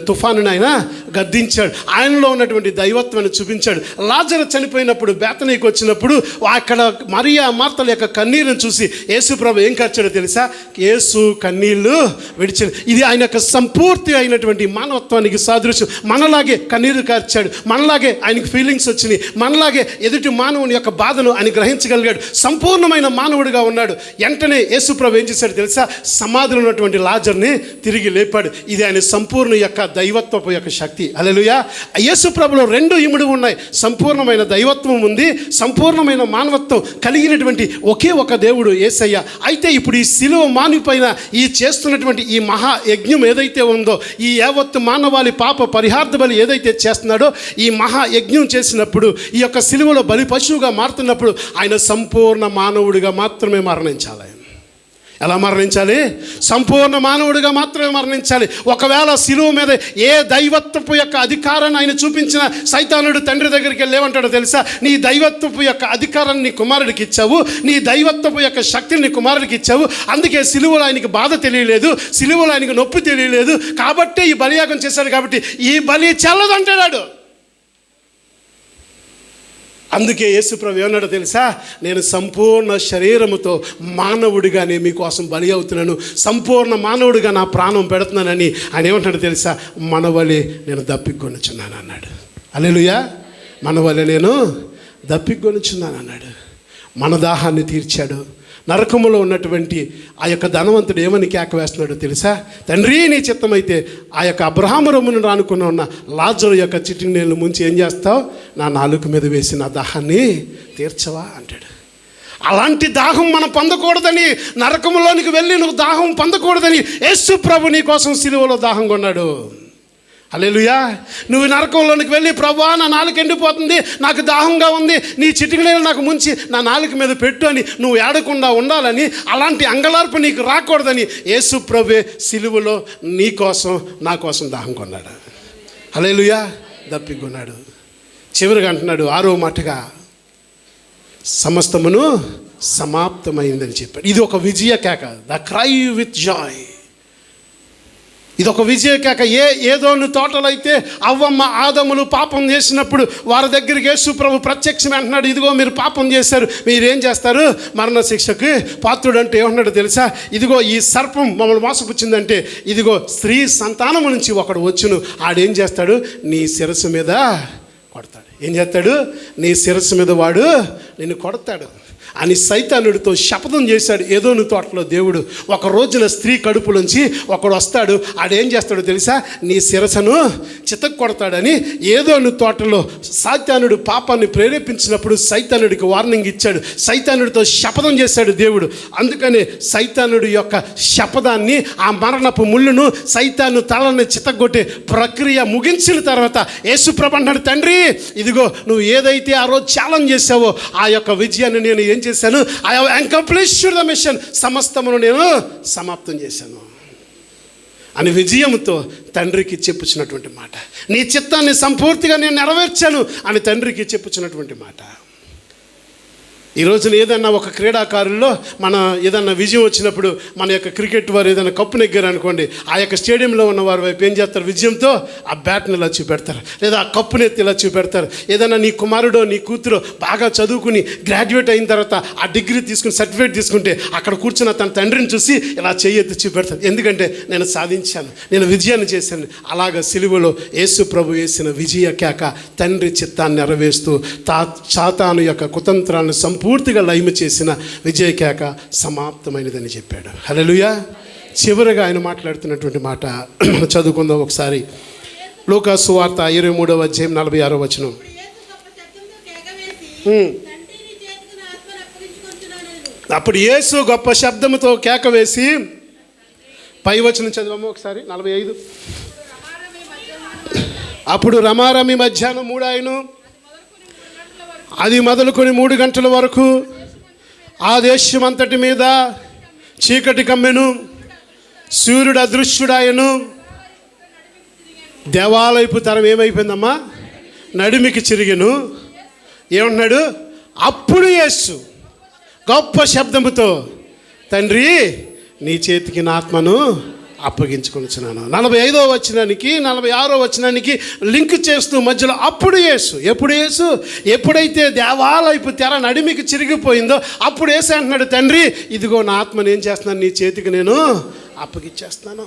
Speaker 1: తుఫానుని ఆయన గద్దించాడు. ఆయనలో ఉన్నటువంటి దైవత్వాన్ని చూపించాడు. లాజరు చనిపోయినప్పుడు బేతనీకి వచ్చినప్పుడు అక్కడ మరియా మార్తల యొక్క కన్నీరుని చూసి యేసు ప్రభు ఏం కార్చాడో తెలుసా? యేసు కన్నీళ్లు విడిచాడు. ఇది ఆయన యొక్క సంపూర్తి అయినటువంటి మానవత్వానికి సాదృశ్యం. మనలాగే కన్నీరు కార్చాడు, మనలాగే ఆయనకి ఫీలింగ్స్ వచ్చినాయి, మనలాగే ఎదుటి మానవుని యొక్క బాధను ఆయన గ్రహించగలిగాడు. సంపూర్ణమైన మానవుడిగా ఉన్నాడు. వెంటనే యేసు ప్రభు ఏం చేశాడు తెలుసా? సమాధిలో ఉన్నటువంటి లాజర్ని తిరిగి లేపాడు. ఇది ఆయన సంపూర్ణ యొక్క దైవత్వపు యొక్క శక్తి. హల్లెలూయా. యేసు ప్రభులో 2 ఇముడు ఉన్నాయి. సంపూర్ణమైన దైవత్వం ఉంది, సంపూర్ణమైన మానవత్వం కలిగినటువంటి ఒకే ఒక దేవుడు యేసయ్య. అయితే ఇప్పుడు ఈ శిలువ మానిపైన ఈ చేస్తున్నటువంటి ఈ మహా యజ్ఞం ఏదైతే ఉందో, ఈ యావత్తు మానవాళి పాప పరిహార్థ బలి ఏదైతే చేస్తున్నాడో, ఈ మహా యజ్ఞం చేసినప్పుడు, ఈ యొక్క శిలువలో బలి పశువుగా మారుతున్నప్పుడు ఆయన సంపూర్ణ మానవుడిగా మాత్రమే మరణించాలి. ఎలా మరణించాలి? సంపూర్ణ మానవుడిగా మాత్రమే మరణించాలి. ఒకవేళ శిలువ మీద ఏ దైవత్వపు యొక్క అధికారాన్ని ఆయన చూపించిన సైతానుడు తండ్రి దగ్గరికి వెళ్ళి ఏమంటాడో తెలుసా? నీ దైవత్వపు యొక్క అధికారాన్ని నీ కుమారుడికి ఇచ్చావు, నీ దైవత్వపు యొక్క శక్తిని నీ కుమారుడికి ఇచ్చావు, అందుకే శిలువలో ఆయనకి బాధ తెలియలేదు, శిలువలో ఆయనకి నొప్పి తెలియలేదు, కాబట్టే ఈ బలియాగం చేశాడు, కాబట్టి ఈ బలి చెల్లదంటాడు. అందుకే యేసుప్రభు ఏమన్నాడో తెలుసా, నేను సంపూర్ణ శరీరముతో మానవుడిగా నేను మీకోసం బలి అవుతున్నాను, సంపూర్ణ మానవుడిగా నా ప్రాణం పెడుతున్నానని ఆయన ఏమంటాడో తెలుసా, మనవలే నేను దప్పికొనుచున్నాను అన్నాడు. హల్లెలూయా. మనవలే నేను దప్పికొనుచున్నాను అన్నాడు. మన దాహాన్ని తీర్చాడు. నరకములో ఉన్నటువంటి ఆ యొక్క ధనవంతుడు ఏమని కేక వేస్తున్నాడో తెలుసా, తండ్రి నీ చిత్తమైతే ఆ యొక్క అబ్రహాము రొమ్మును రానుకున్న ఉన్న లాజరు యొక్క చిటికి నీళ్ళు ముంచి ఏం చేస్తావు, నా నాలుక మీద వేసి నా దాహాన్ని తీర్చవా అంటాడు. అలాంటి దాహం మనం పొందకూడదని, నరకములోనికి వెళ్ళి నువ్వు దాహం పొందకూడదని యేసు ప్రభు నీ కోసం సిలువలో దాహం కొన్నాడు. హల్లెలూయా. నువ్వు నరకంలోనికి వెళ్ళి, ప్రభువా నా నాలుక ఎండిపోతుంది, నాకు దాహంగా ఉంది, నీ చిటికి నీళ్ళు నాకు ముంచి నా నాలుక మీద పెట్టు అని నువ్వు ఏడకుండా ఉండాలని, అలాంటి అంగలార్పు నీకు రాకూడదని యేసు ప్రభువే సిలువలో నీ కోసం నా కోసం దాహం కొన్నాడు. హల్లెలూయా. దప్పికొన్నాడు. చివరిగా అంటున్నాడు 6వ మాటగా, సమస్తమును సమాప్తమైందని చెప్పాడు. ఇది ఒక విజయ కేక, ద క్రై విత్ జాయ్. ఇది ఒక విజయ కేక. ఏదోని తోటలో అయితే అవ్వమ్మ ఆదములు పాపం చేసినప్పుడు వారి దగ్గరికి యేసు ప్రభు ప్రత్యక్షమే అంటున్నాడు, ఇదిగో మీరు పాపం చేశారు, మీరేం చేస్తారు, మరణ శిక్షకి పాత్రుడు. అంటే ఏమన్నాడు తెలుసా, ఇదిగో ఈ సర్పం మమ్మల్ని మోసపుచ్చిందంటే, ఇదిగో స్త్రీ సంతానము నుంచి ఒకడు వచ్చును, ఆడేం చేస్తాడు, నీ శిరస్సు మీద కొడతాడు. ఏం చేస్తాడు, నీ శిరస్సు మీద వాడు నిన్ను కొడతాడు అని సైతానుడితో శపథం చేశాడు ఏదోను తోటలో దేవుడు. ఒక రోజున స్త్రీ కడుపులోంచి ఒకడు వస్తాడు, ఆడేం చేస్తాడో తెలుసా, నీ శిరసను చితక్ కొడతాడని ఏదోను తోటలో సైతానుడు పాపాన్ని ప్రేరేపించినప్పుడు సైతానుడికి వార్నింగ్ ఇచ్చాడు. సైతానుడితో శపథం చేశాడు దేవుడు. అందుకని సైతానుడి యొక్క శపథాన్ని, ఆ మరణపు ముళ్ళును, సైతాను తలని చితగొట్టే ప్రక్రియ ముగించిన తర్వాత యేసుప్రభు అన్నాడు, తండ్రి ఇదిగో నువ్వు ఏదైతే ఆ రోజు ఛాలెంజ్ చేసావో ఆ యొక్క విజయాన్ని నేను ఏం చేశాను, I have accomplished the mission, సమస్తమును నేను సమాప్తం చేశాను అని విజయంతో తండ్రికి చెప్పుచున్నటువంటి మాట. నీ చిత్తాన్ని సంపూర్తిగా నేను నెరవేర్చాను అని తండ్రికి చెప్పుచున్నటువంటి మాట. ఈ రోజున ఏదన్నా ఒక క్రీడాకారుల్లో మన ఏదన్నా విజయం వచ్చినప్పుడు, మన యొక్క క్రికెట్ వారు ఏదైనా కప్పు నెగ్గారు అనుకోండి, ఆ యొక్క స్టేడియంలో ఉన్న వారి వైపు ఏం చేస్తారు, విజయంతో ఆ బ్యాట్ని ఇలా చూపెడతారు, లేదా ఆ కప్పుని ఎత్తి ఇలా చూపెడతారు. ఏదైనా నీ కుమారుడో నీ కూతురో బాగా చదువుకుని గ్రాడ్యుయేట్ అయిన తర్వాత ఆ డిగ్రీ తీసుకుని సర్టిఫికేట్ తీసుకుంటే అక్కడ కూర్చున్న తన తండ్రిని చూసి ఇలా చెయ్యి ఎత్తి చూపెడతారు, ఎందుకంటే నేను సాధించాను, నేను విజయాన్ని చేశాను. అలాగా సిలువలో యేసు ప్రభు వేసిన విజయ కేక తండ్రి చిత్తాన్ని నెరవేరుస్తూ సాతాను యొక్క కుతంత్రాలను పూర్తిగా లైమ చేసిన విజయ కేక సమాప్తమైనదని చెప్పాడు. హల్లెలూయా. చివరిగా ఆయన మాట్లాడుతున్నటువంటి మాట చదువుకుందాం ఒకసారి. లూకా సువార్త 23వ అధ్యాయం 46వ వచనం. అప్పుడు యేసు గొప్ప శబ్దముతో కేక వేసి, పై వచనం చదవము ఒకసారి 45. అప్పుడు రమారమి మధ్యాహ్నం 3 ఆయను, అది మొదలుకొని 3 గంటల వరకు ఆ దేశం అంతటి మీద చీకటి కమ్మెను, సూర్యుడు అదృశ్యుడాయను. దేవాలయపు తరం ఏమైపోయిందమ్మా, నడిమికి చిరిగెను. ఏమంటున్నాడు, అప్పుడు యేసు గొప్ప శబ్దముతో, తండ్రి నీ చేతికి నా ఆత్మను అప్పగించుకొనుచున్నాను. 45వ వచనానికి 46వ వచనానికి లింక్ చేస్తూ మధ్యలో అప్పుడు యేసు, ఎప్పుడు యేసు, ఎప్పుడైతే దేవాలయపు తెర నడిమికి చిరిగిపోయిందో అప్పుడు యేసు అంటున్నాడు, తండ్రి ఇదిగో నా ఆత్మను ఏం చేస్తున్నాను, నీ చేతికి నేను అప్పగిచ్చేస్తున్నాను.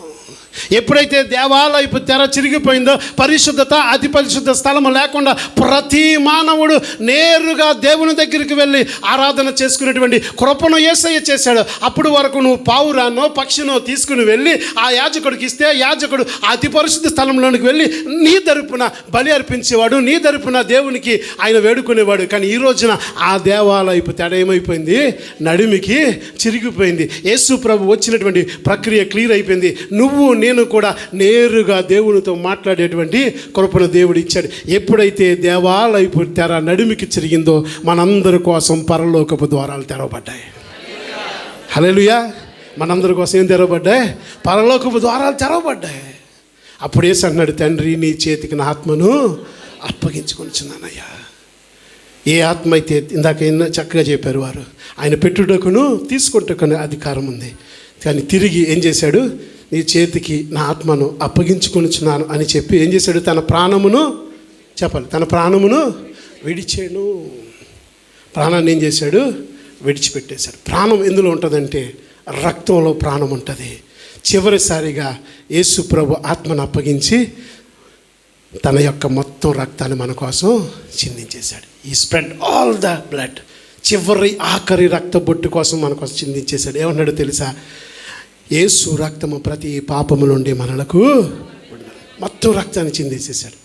Speaker 1: ఎప్పుడైతే దేవాలయపు తెర చిరిగిపోయిందో, పరిశుద్ధత అతి పరిశుద్ధ స్థలము లేకుండా ప్రతి మానవుడు నేరుగా దేవుని దగ్గరికి వెళ్ళి ఆరాధన చేసుకునేటువంటి కృపను యేసయ్య చేశాడు. అప్పుడు వరకు నువ్వు పావురానో పక్షినో తీసుకుని వెళ్ళి ఆ యాజకుడికి ఇస్తే యాజకుడు అతి పరిశుద్ధ స్థలంలోనికి వెళ్ళి నీ తరపున బలి అర్పించేవాడు, నీ తరపున దేవునికి ఆయన వేడుకునేవాడు. కానీ ఈ రోజున ఆ దేవాలయపు తెర ఏమైపోయింది, నడిమికి చిరిగిపోయింది. యేసు ప్రభు వచ్చినటువంటి ప్రక్రియ క్లియర్ అయిపోయింది. నువ్వు నేను కూడా నేరుగా దేవునితో మాట్లాడేటువంటి కృపను దేవుడు ఇచ్చాడు. ఎప్పుడైతే దేవాలయపు తెర నడిమికి చిరిగిందో మనందరి కోసం పరలోకపు ద్వారాలు తెరవబడ్డాయి. హల్లెలూయా. మనందరి కోసం ఏం తెరవబడ్డాయి, పరలోకపు ద్వారాలు తెరవబడ్డాయి. అప్పుడు యేసు అన్నాడు, తండ్రి నీ చేతికి నా ఆత్మను అప్పగించుకొనుచున్నానయ్యా. ఏ ఆత్మ అయితే ఇందాక చక్కగా చెప్పారు వారు, ఆయన పెట్టుటకును తీసుకుంటకును అధికారం ఉంది. కానీ తిరిగి ఏం చేశాడు, నీ చేతికి నా ఆత్మను అప్పగించుకొనుచున్నాను అని చెప్పి ఏం చేశాడు, తన ప్రాణమును చెప్పాలి, తన ప్రాణమును విడిచేను. ప్రాణాన్ని ఏం చేశాడు? విడిచిపెట్టేశాడు. ప్రాణం ఎందులో ఉంటుందంటే రక్తంలో ప్రాణం ఉంటుంది. చివరిసారిగా యేసు ప్రభు ఆత్మను అప్పగించి తన యొక్క మొత్తం రక్తాన్ని మన కోసం చిందించేశాడు. ఈ స్ప్రెడ్ ఆల్ ద బ్లడ్. చివరి ఆఖరి రక్త బొట్టు కోసం మన కోసం చిందించేశాడు. ఏమన్నాడు తెలుసా? యేసు రక్తము ప్రతి పాపము నుండి మనలకు మొత్తం రక్తాన్ని చిందించేశాడు.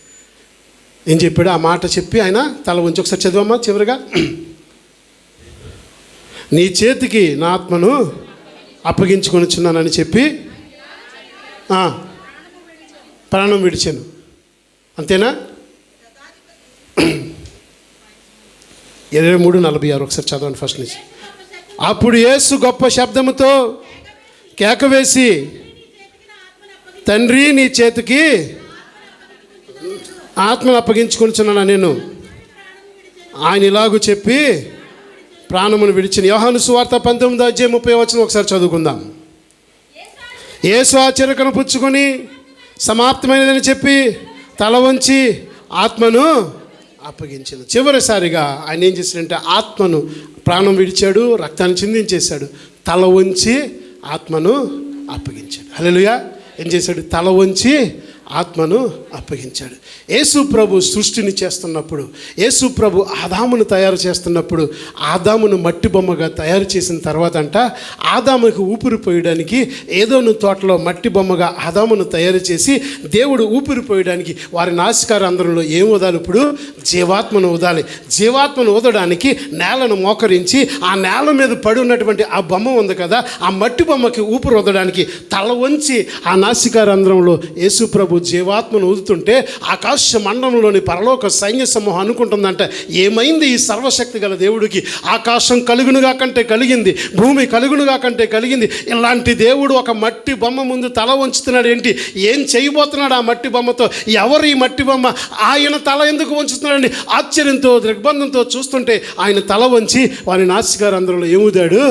Speaker 1: ఏం చెప్పాడు? ఆ మాట చెప్పి ఆయన తల ఉంచి ఒకసారి చదివమ్మా చివరిగా. నీ చేతికి నా ఆత్మను అప్పగించుకొనిచున్నానని చెప్పి ప్రాణం విడిచాను. అంతేనా? 23:46 ఒకసారి చదవండి ఫస్ట్ నుంచి. అప్పుడు యేసు గొప్ప శబ్దముతో కేకవేసి, తండ్రి నీ చేతికి ఆత్మను అప్పగించుకొనిచున్నాను నేను. ఆయన ఇలాగూ చెప్పి ప్రాణమును విడిచిన. యోహాను సువార్త 19:30 ఒకసారి చదువుకుందాం. యేసు ఆ చెరకను పుచ్చుకొని సమాప్తమైనదని చెప్పి తల వంచి ఆత్మను అప్పగించాడు. చివరిసారిగా ఆయన ఏం చేశాడంటే ఆత్మను, ప్రాణం విడిచాడు, రక్తాన్ని చిందించేశాడు, తల వంచి ఆత్మను అప్పగించాడు. హల్లెలూయా. ఏం చేశాడు? తల వంచి ఆత్మను అప్పగించాడు. యేసు ప్రభు సృష్టిని చేస్తున్నప్పుడు, యేసు ప్రభు ఆదామును తయారు చేస్తున్నప్పుడు, ఆదామును మట్టి బొమ్మగా తయారు చేసిన తర్వాత ఆదాముకు ఊపిరి పోయడానికి ఏదోను తోటలో మట్టి బొమ్మగా ఆదామును తయారు చేసి దేవుడు ఊపిరి పోయడానికి వారి నాసికారంధ్రంలో ఏం ఊదాలి? ఇప్పుడు జీవాత్మను ఊదాలి. జీవాత్మను ఊదడానికి నేలను మోకరించి ఆ నేల మీద పడి ఉన్నటువంటి ఆ బొమ్మ ఉంది కదా, ఆ మట్టి బొమ్మకి ఊపిరి ఊదడానికి తల వంచి ఆ నాసికారంధ్రంలో యేసు ప్రభు జీవాత్మను ఊదుతుంటే ఆకాశ మండలంలోని పరలోక సైన్య సమూహం అనుకుంటుందంట, ఏమైంది ఈ సర్వశక్తి గల దేవుడికి? ఆకాశం కలుగునుగా కంటే కలిగింది, భూమి కలుగునుగా కంటే కలిగింది. ఇలాంటి దేవుడు ఒక మట్టి బొమ్మ ముందు తల వంచుతున్నాడు ఏంటి? ఏం చేయబోతున్నాడు ఆ మట్టి బొమ్మతో? ఎవరు ఈ మట్టి బొమ్మ? ఆయన తల ఎందుకు వంచుతున్నాడని ఆశ్చర్యంతో దిగ్బంధంతో చూస్తుంటే ఆయన తల వంచి వారి నాసికారంధ్రంలో ఏముదాడు?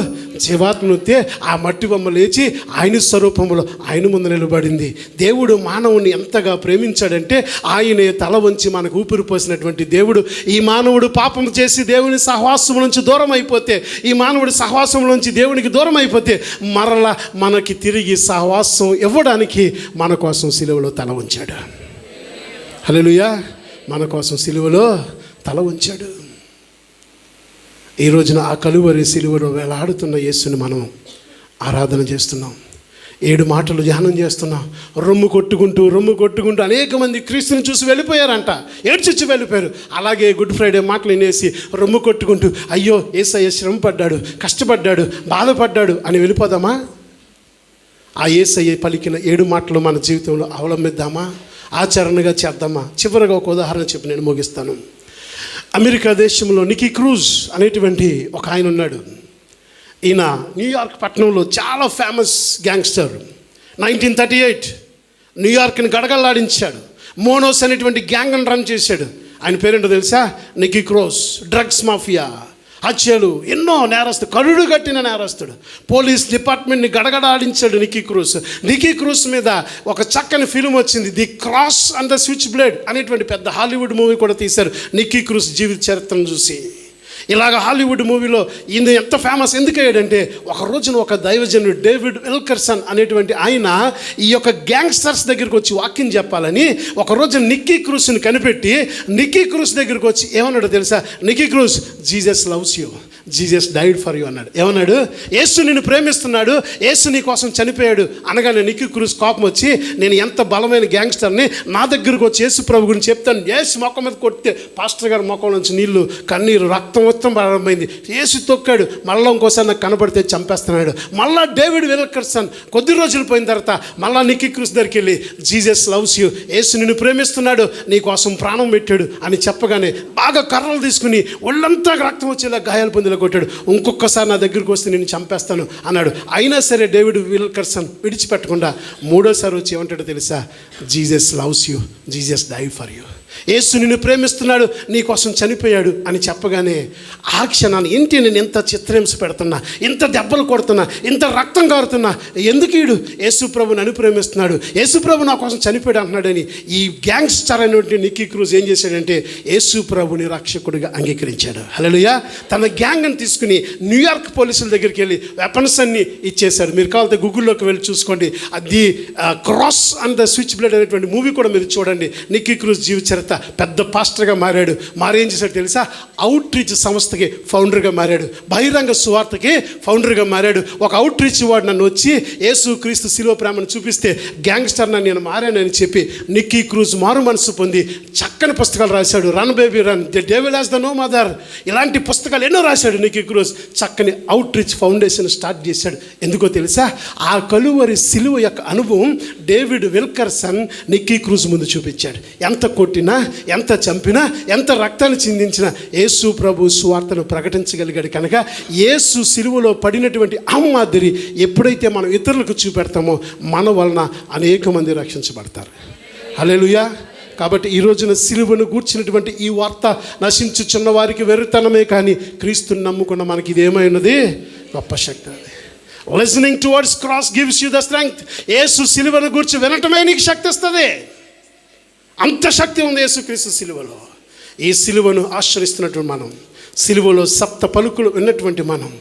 Speaker 1: జీవాత్మనుతే ఆ మట్టి బొమ్మ లేచి ఆయన స్వరూపంలో ఆయన ముందు నిలబడింది. దేవుడు మానవుని ఎంతగా ప్రేమించాడంటే ఆయనే తల వంచి మనకు ఊపిరి పోసినటువంటి దేవుడు. ఈ మానవుడు పాపం చేసి దేవుని సహవాసం నుంచి దూరం అయిపోతే, ఈ మానవుడి సహవాసం నుంచి దేవునికి దూరం అయిపోతే మరలా మనకి తిరిగి సహవాసం ఇవ్వడానికి మన కోసం సిలువలో తల ఉంచాడు. హల్లెలూయా. మన కోసం సిలువలో తల ఉంచాడు. ఈ రోజున ఆ కలువరి సిలువలో వేలాడుతున్న యేసుని మనం ఆరాధన చేస్తున్నాం. 7 మాటలు ధ్యానం చేస్తున్నాం. రొమ్ము కొట్టుకుంటూ అనేక మంది క్రీస్తుని చూసి వెళ్ళిపోయారంట, ఏడ్చిచ్చి వెళ్ళిపోయారు. అలాగే గుడ్ ఫ్రైడే మాటలు వినేసి రొమ్ము కొట్టుకుంటూ అయ్యో యేసయ్య శ్రమ పడ్డాడు, కష్టపడ్డాడు, బాధపడ్డాడు అని వెళ్ళిపోదామా? ఆ యేసయ్య పలికిన 7 మాటలు మన జీవితంలో అవలంబిద్దామా? ఆచరణగా చేద్దామా? చివరిగా ఒక ఉదాహరణ చెప్పి నేను ముగిస్తాను. అమెరికా దేశంలో నికీ క్రూజ్ అనేటువంటి ఒక ఆయన ఉన్నాడు. ఈయన న్యూయార్క్ పట్టణంలో చాలా ఫేమస్ గ్యాంగ్స్టర్. 1938 న్యూయార్క్ని గడగల్లాడించాడు. మోనోస్ అనేటువంటి గ్యాంగ్ని రన్ చేశాడు. ఆయన పేరేంటో తెలుసా? Nicky cruise. డ్రగ్స్ మాఫియా, హత్యలు, ఎన్నో నేరస్తుడు, కరుడు కట్టిన నేరస్తుడు. పోలీస్ డిపార్ట్మెంట్ని గడగడాడించాడు నికీ క్రూజ్ మీద ఒక చక్కని ఫిల్మ్ వచ్చింది, the cross and the switch blade అనేటువంటి పెద్ద హాలీవుడ్ మూవీ కూడా తీశారు నికీ క్రూజ్ జీవిత చరిత్రను చూసి. ఇలాగ హాలీవుడ్ మూవీలో ఈయన ఎంత ఫేమస్ ఎందుకయ్యాడంటే, ఒక రోజున ఒక దైవజనుడు డేవిడ్ విల్కర్సన్ అనేటువంటి ఆయన ఈ యొక్క గ్యాంగ్స్టర్స్ దగ్గరికి వచ్చి వాక్యం చెప్పాలని ఒక రోజు నికీ క్రూజ్ని కనిపెట్టి నికీ క్రూజ్ దగ్గరికి వచ్చి ఏమన్నాడు తెలుసా? Nicky Cruz, Jesus loves you, Jesus died for you అన్నాడు. ఏమన్నాడు? యేసు నిన్ను ప్రేమిస్తున్నాడు, యేసు నీ కోసం చనిపోయాడు అనగానే నికీ క్రూజ్ కోపం వచ్చి, నేను ఎంత బలమైన గ్యాంగ్స్టర్ని, నా దగ్గరకు వచ్చి యేసు ప్రభు గురించి చెప్తాను. యేసు మొక్క మీద కొడితే పాస్టర్ గారి మొక్కం నుంచి నీళ్లు, కన్నీరు, రక్తం మొత్తం ప్రారంభమైంది. యేసు తొక్కాడు, మళ్ళీ ఇంకోసారి నాకు కనబడితే చంపేస్తున్నాడు. మళ్ళా డేవిడ్ విల్కర్సన్ కొద్ది రోజులు పోయిన తర్వాత మళ్ళా నికీ క్రూజ్ దగ్గరికి వెళ్ళి, జీసస్ లవ్స్ యూ, యేసు నిన్ను ప్రేమిస్తున్నాడు, నీ కోసం ప్రాణం పెట్టాడు అని చెప్పగానే బాగా కర్రలు తీసుకుని ఒళ్ళంతా రక్తం వచ్చేలా గాయాలు పొందేలా కొట్టాడు. ఇంకొకసారి నా దగ్గరికి వస్తే నేను చంపేస్తాను అన్నాడు. అయినా సరే డేవిడ్ విల్కర్సన్ విడిచిపెట్టకుండా 3వ సారి వచ్చి ఏమంటాడో తెలుసా? Jesus loves you, Jesus died for you. యేసు నిన్ను ప్రేమిస్తున్నాడు, నీ కోసం చనిపోయాడు అని చెప్పగానే ఆ క్షణాన్ని ఏంటి నేను ఇంత చిత్రహింస పెడుతున్నా, ఇంత దెబ్బలు కొడుతున్నా, ఇంత రక్తం కారుతున్నా, ఎందుకు వీడు యేసు ప్రభు నన్ను ప్రేమిస్తున్నాడు, యేసు ప్రభు నా కోసం చనిపోయాడు అంటున్నాడని ఈ గ్యాంగ్స్టర్ అయినటువంటి నిక్కీ క్రూజ్ ఏం చేశాడంటే యేసు ప్రభుని రక్షకుడిగా అంగీకరించాడు. హల్లెలూయా. తన గ్యాంగ్ని తీసుకుని న్యూయార్క్ పోలీసుల దగ్గరికి వెళ్ళి వెపన్స్ అన్ని ఇచ్చేశాడు. మీరు కావాలంటే గూగుల్లోకి వెళ్ళి చూసుకోండి. అది cross and the switch blade అనేటువంటి మూవీ కూడా మీరు చూడండి. నిక్కీ క్రూజ్ జీవిత చరిత్ర. పెద్ద పాస్టర్గా మారాడు. ఏం చేశాడు తెలుసా? అవుట్ రీచ్ సంస్థకి ఫౌండర్గా మారాడు. బహిరంగ సువార్తకి ఫౌండర్గా మారాడు. ఒక అవుట్ రీచ్ వాడు నన్ను వచ్చి యేసు క్రీస్తు శిలువ ప్రేమను చూపిస్తే గ్యాంగ్స్టర్ నేను మారానని చెప్పి నిక్కీ క్రూజ్ మారు మనసు పొంది చక్కని పుస్తకాలు రాశాడు. Run baby run, the devil has the no mother, ఇలాంటి పుస్తకాలు ఎన్నో రాశాడు నిక్కీ క్రూజ్. చక్కని అవుట్ రీచ్ ఫౌండేషన్ స్టార్ట్ చేశాడు. ఎందుకో తెలుసా? ఆ కలువరి శిలువ యొక్క అనుభవం డేవిడ్ విల్కర్సన్ నిక్కీ క్రూజ్ ముందు చూపించాడు. ఎంత కొట్టినా, ఎంత చంపినా, ఎంత రక్తాన్ని చిందించినా యేసు ప్రభు సువార్తను ప్రకటించగలిగాడు. కనుక యేసు సిలువలో పడినటువంటి మాదిరి ఎప్పుడైతే మనం ఇతరులకు చూపెడతామో మన వలన అనేక మంది రక్షించబడతారు. హల్లెలూయా. కాబట్టి ఈ రోజున సిలువను గూర్చినటువంటి ఈ వార్త నశించుచున్న వారికి వెర్రితనమే, కానీ క్రీస్తుని నమ్ముకున్న మనకి ఇదేమైనది గొప్ప శక్తి. Listening towards cross gives you the strength. యేసు సిలువను గూర్చి వినటమే నీకు శక్తి ఇస్తుంది. అంత శక్తి ఉంది యేసుక్రీస్తు సిలువలో. ఈ సిలువను ఆశ్రయిస్తున్నటువంటి మనం, సిలువలో సప్త పలుకులు ఉన్నటువంటి మనం,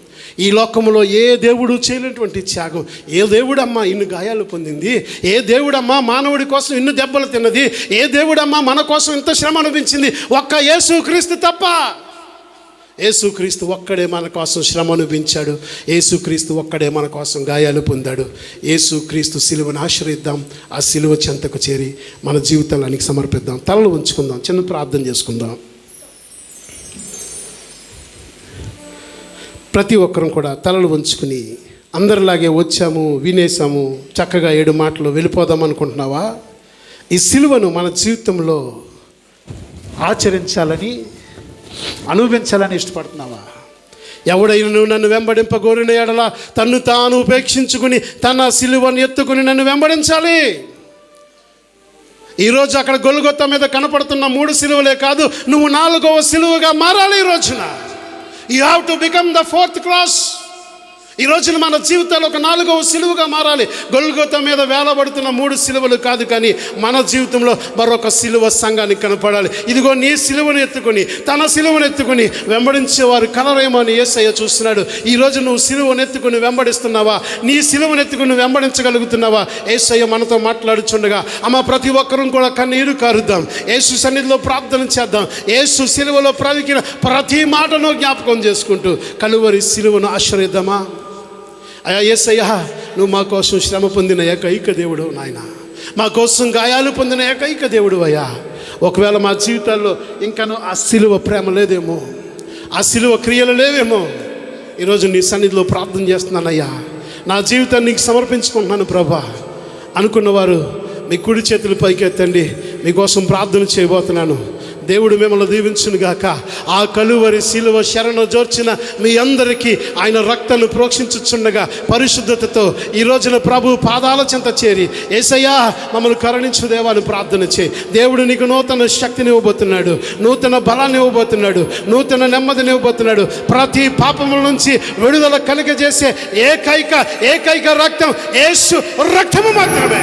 Speaker 1: ఈ లోకంలో ఏ దేవుడు చేయలేనటువంటి త్యాగం, ఏ దేవుడమ్మా ఇన్ని గాయాలు పొందింది, ఏ దేవుడమ్మా మానవుడి కోసం ఇన్ని దెబ్బలు తిన్నది, ఏ దేవుడమ్మా మన కోసం ఇంత శ్రమ అనిపించింది, ఒక్క యేసుక్రీస్తు తప్ప. యేసుక్రీస్తు ఒక్కడే మన కోసం శ్రమ అనుభవించాడు. యేసుక్రీస్తు ఒక్కడే మన కోసం గాయాలు పొందాడు. యేసుక్రీస్తు సిలువను ఆశ్రయిద్దాం. ఆ సిలువ చెంతకు చేరి మన జీవితానికి సమర్పిద్దాం. తలలు ఉంచుకుందాం, చిన్న ప్రార్థన చేసుకుందాం. ప్రతి ఒక్కరం కూడా తలలు ఉంచుకుని అందరిలాగే వచ్చాము, వినేసాము, చక్కగా 7 మాటలు వెళ్ళిపోదాం అనుకుంటున్నావా? ఈ సిలువను మన జీవితంలో ఆచరించాలని, అనుభవించాలని ఇష్టపడుతున్నావా? ఎవడైనా నన్ను వెంబడింపగోరిన ఎడల తన్ను తాను ఉపేక్షించుకుని తన సిలువను ఎత్తుకుని నన్ను వెంబడించాలి. ఈరోజు అక్కడ గొల్గొతా మీద కనపడుతున్న 3 సిలువలే కాదు, నువ్వు 4వ సిలువగా మారాలి. ఈ రోజున you have to become the 4th cross. ఈ రోజున మన జీవితాల్లో ఒక 4వ సిలువగా మారాలి. గొల్గొతా మీద వేలబడుతున్న 3 సిలువలు కాదు, కానీ మన జీవితంలో మరొక సిలువ సంఘానికి కనపడాలి. ఇదిగో నీ సిలువను ఎత్తుకొని, తన సిలువను ఎత్తుకొని వెంబడించేవారు కలరేమో అని యేసయ్య చూస్తున్నాడు. ఈరోజు నువ్వు సిలువను ఎత్తుకొని వెంబడిస్తున్నావా? నీ సిలువను ఎత్తుకొని వెంబడించగలుగుతున్నావా? యేసయ్య మనతో మాట్లాడుచుండగా ప్రతి ఒక్కరూ కూడా కన్నీరు కారుద్దాం. యేసు సన్నిధిలో ప్రార్థన చేద్దాం. యేసు సిలువలో పలికిన ప్రతి మాటను జ్ఞాపకం చేసుకుంటూ కలువరి సిలువను ఆశ్రయిద్దామా? అయ్యా యేసయ్య, నువ్వు మా కోసం శ్రమ పొందిన ఏకైక దేవుడు నాయన, మా కోసం గాయాలు పొందిన ఏకైక దేవుడు అయ్యా. ఒకవేళ మా జీవితాల్లో ఇంకనూ ఆ సిలువ ప్రేమ లేదేమో, ఆ సిలువ క్రియలు లేవేమో, ఈరోజు నీ సన్నిధిలో ప్రార్థన చేస్తున్నానయ్యా. నా జీవితాన్ని నీకు సమర్పించుకుంటున్నాను ప్రభా అనుకున్నవారు మీ కుడి చేతులు పైకెత్తండి. మీకోసం ప్రార్థన చేయబోతున్నాను. దేవుడు మిమ్మల్ని దీవించునుగాక. ఆ కలువరి సిలువ శరణు జోర్చిన మీ అందరికీ ఆయన రక్తాన్ని ప్రోక్షించుచుండగా పరిశుద్ధతతో ఈ రోజున ప్రభు పాదాల చెంత చేరి యేసయ్యా మమ్మల్ని కరుణించు దేవాన్ని ప్రార్థన చేయి. దేవుడు నీకు నూతన శక్తిని ఇవ్వబోతున్నాడు, నూతన బలాన్ని ఇవ్వబోతున్నాడు, నూతన నెమ్మదిని ఇవ్వబోతున్నాడు. ప్రతి పాపముల నుంచి విడుదల కలిగజేసే ఏకైక రక్తం యేసు రక్తము మాత్రమే.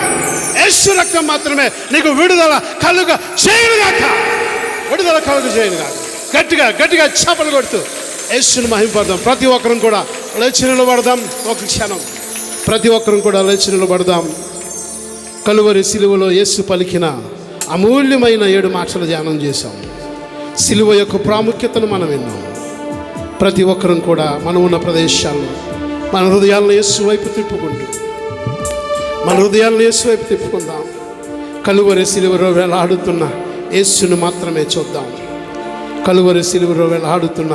Speaker 1: యేసు రక్తం మాత్రమే నీకు విడుదల కలుగ చేయనుగాక. విడుదల కలుగు చేయనుగాక. గట్టిగా చప్పలు కొడుతూ యేసుని మహిమపడదాం. ప్రతి ఒక్కరం కూడా లేచి నిలబడదాం. ఒక క్షణం ప్రతి ఒక్కరం కూడా లేచి నిలబడదాం. కలువరి సిలువలో యేసు పలికిన అమూల్యమైన 7 మాటలు ధ్యానం చేశాం. సిలువ యొక్క ప్రాముఖ్యతను మనం విన్నాం. ప్రతి ఒక్కరం కూడా మనం ఉన్న ప్రదేశాల్లో మన హృదయాలను యేసు వైపు తిప్పుకుందాం. కలువరి సిలువలో వేలాడుతున్న యేసును మాత్రమే చూద్దాం. కలువరి సిలువలో వేలాడుతున్న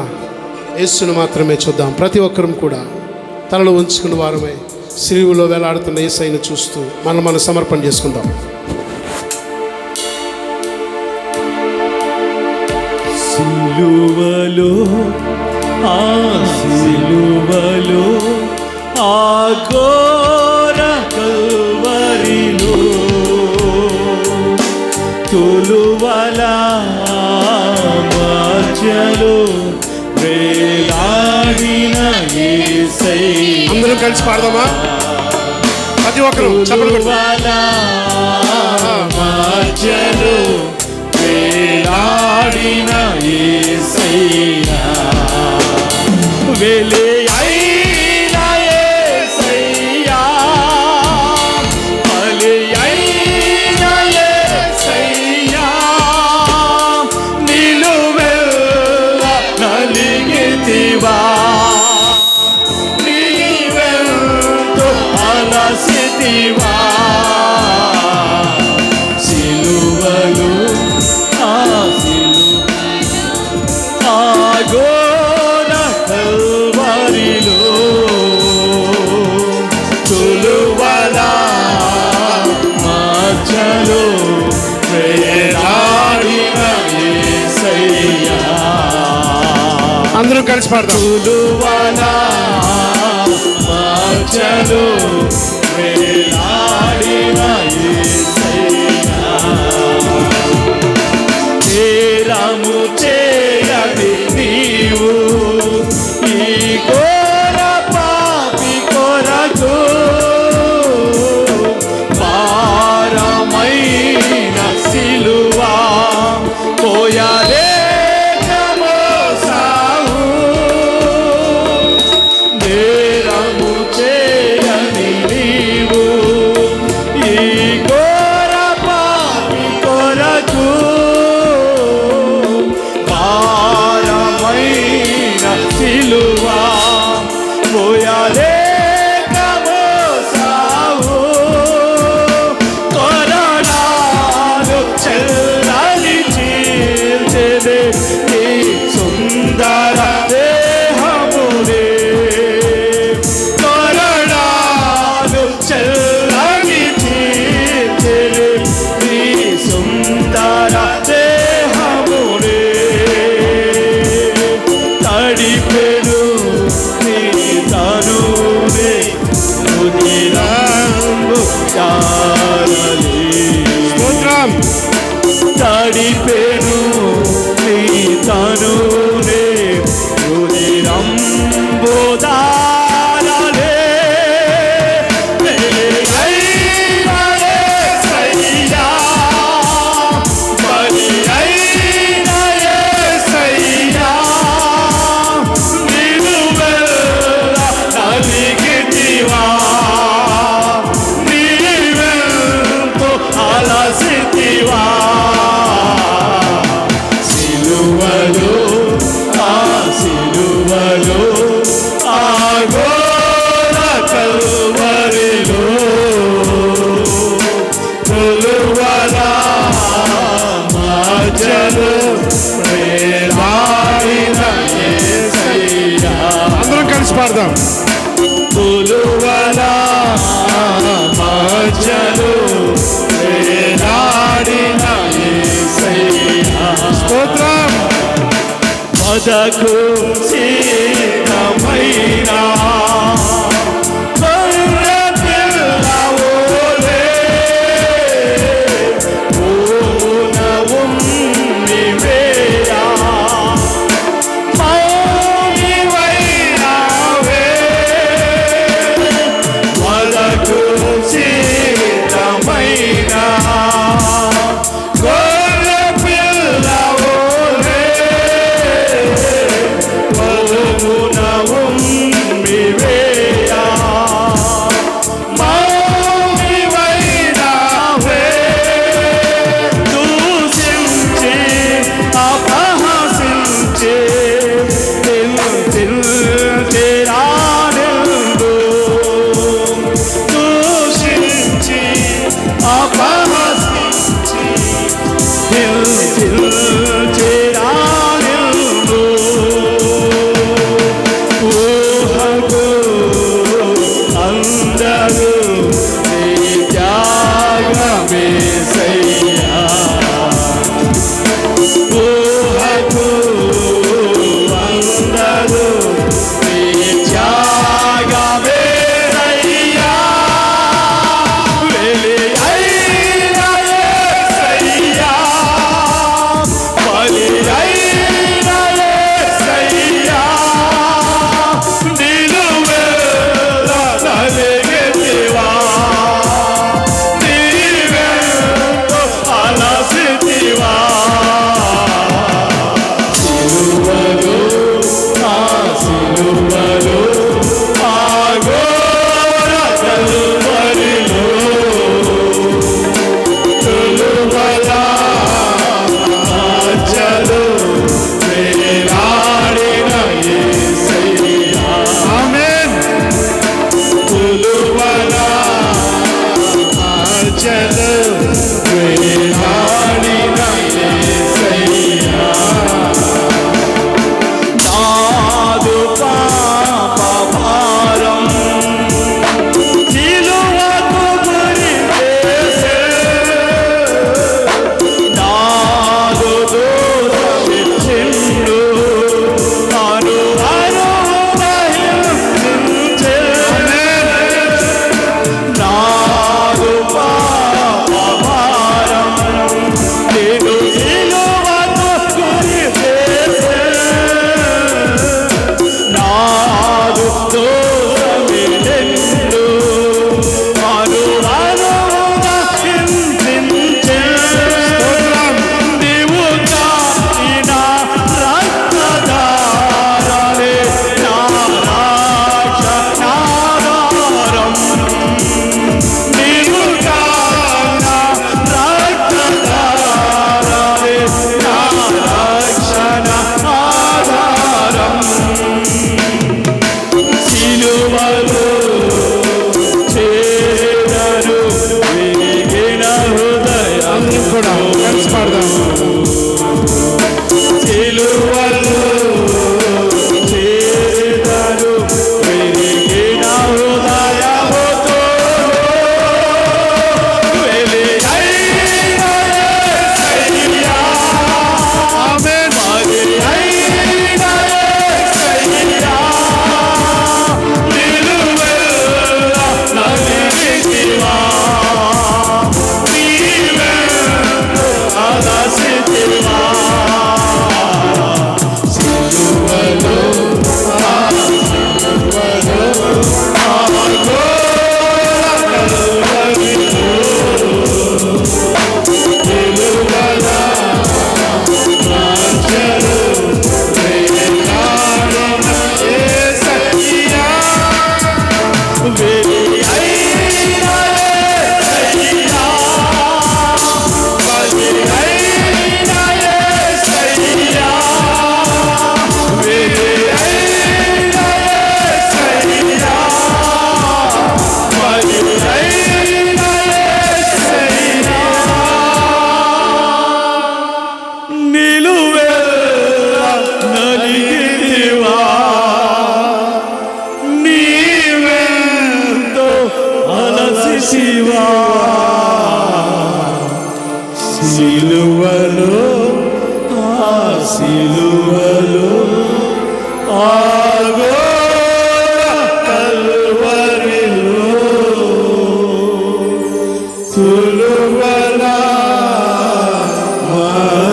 Speaker 1: యేసును మాత్రమే చూద్దాం. ప్రతి ఒక్కరం కూడా తలలో ఉంచుకున్న వారమై సిలువలో వేలాడుతున్న యేసయ్యను చూస్తూ మనం సమర్పణ చేసుకుందాం.
Speaker 2: సిలువలో ఆ ఘోర కల్వరిలో తొలువలా మధ్యలో వేలాడిన యేసయ్యా.
Speaker 1: అందరం కలిసి పాడదామా? ప్రతి ఒక్కరు చప్పట్లు కొట్టు.
Speaker 2: మధ్యలో వేలాడిన యేసయ్యా. వెలి అయిన యేసయ్యా, బలి అయిన యేసయ్యా, నిలువెల్ల నలిగితివా, నీవెంతో అలసితివా. సిలువలు ఆ ఘోర కల్వరిలో తులువల మధ్యలో వేలాడిన యేసయ్యా.
Speaker 1: అందరం కలిసి పాడదాం.
Speaker 2: తులువల మధ్యలో వేలాడిన యేసయ్యా. నేరము చేయని నీవు ఈ ఘోర పాపి కొరకు భారమైన సిలువా పోయలేక మోసావు. నేరము చేయని నీవు ఈ ఘోర పాపి కొరకు భారమైన సిలువా పోయలేక మోసావు. కొరడాలు చెల్లని చీల్చెదే నీ సుందర దేహమునే. కొరడాలు చెల్లని చీల్చెదే నీ సుందర దేహమునే. తడిపెను నీ తనునే రుధిరంబు చారలే.
Speaker 1: స్తోత్రం.
Speaker 2: తడిపెను నీ తనునే రుధిరంబు దారలే. అయిన యేసయ్యా, బలి అయిన యేసయ్యా, నిలువెల్ల నలిగితివా, నీవెంతో అలసితివా. సిలువలో ఆ సిలువలో ఆ ఘోర కల్వరిలో తులువల మధ్యలో వేలాడిన యేసయ్యా.
Speaker 1: అందరం కలిసి పాడదాం.
Speaker 2: తులువల మధ్యలో వేలాడిన యేసయ్యా.
Speaker 1: స్తోత్రం.
Speaker 2: వదకు సిద్ధమైన గొర్రె పిల్లవోలే పూన ఉమ్మివేయా. మౌనివైనావే, వదకు సిద్ధమైన గొర్రె పిల్లవోలే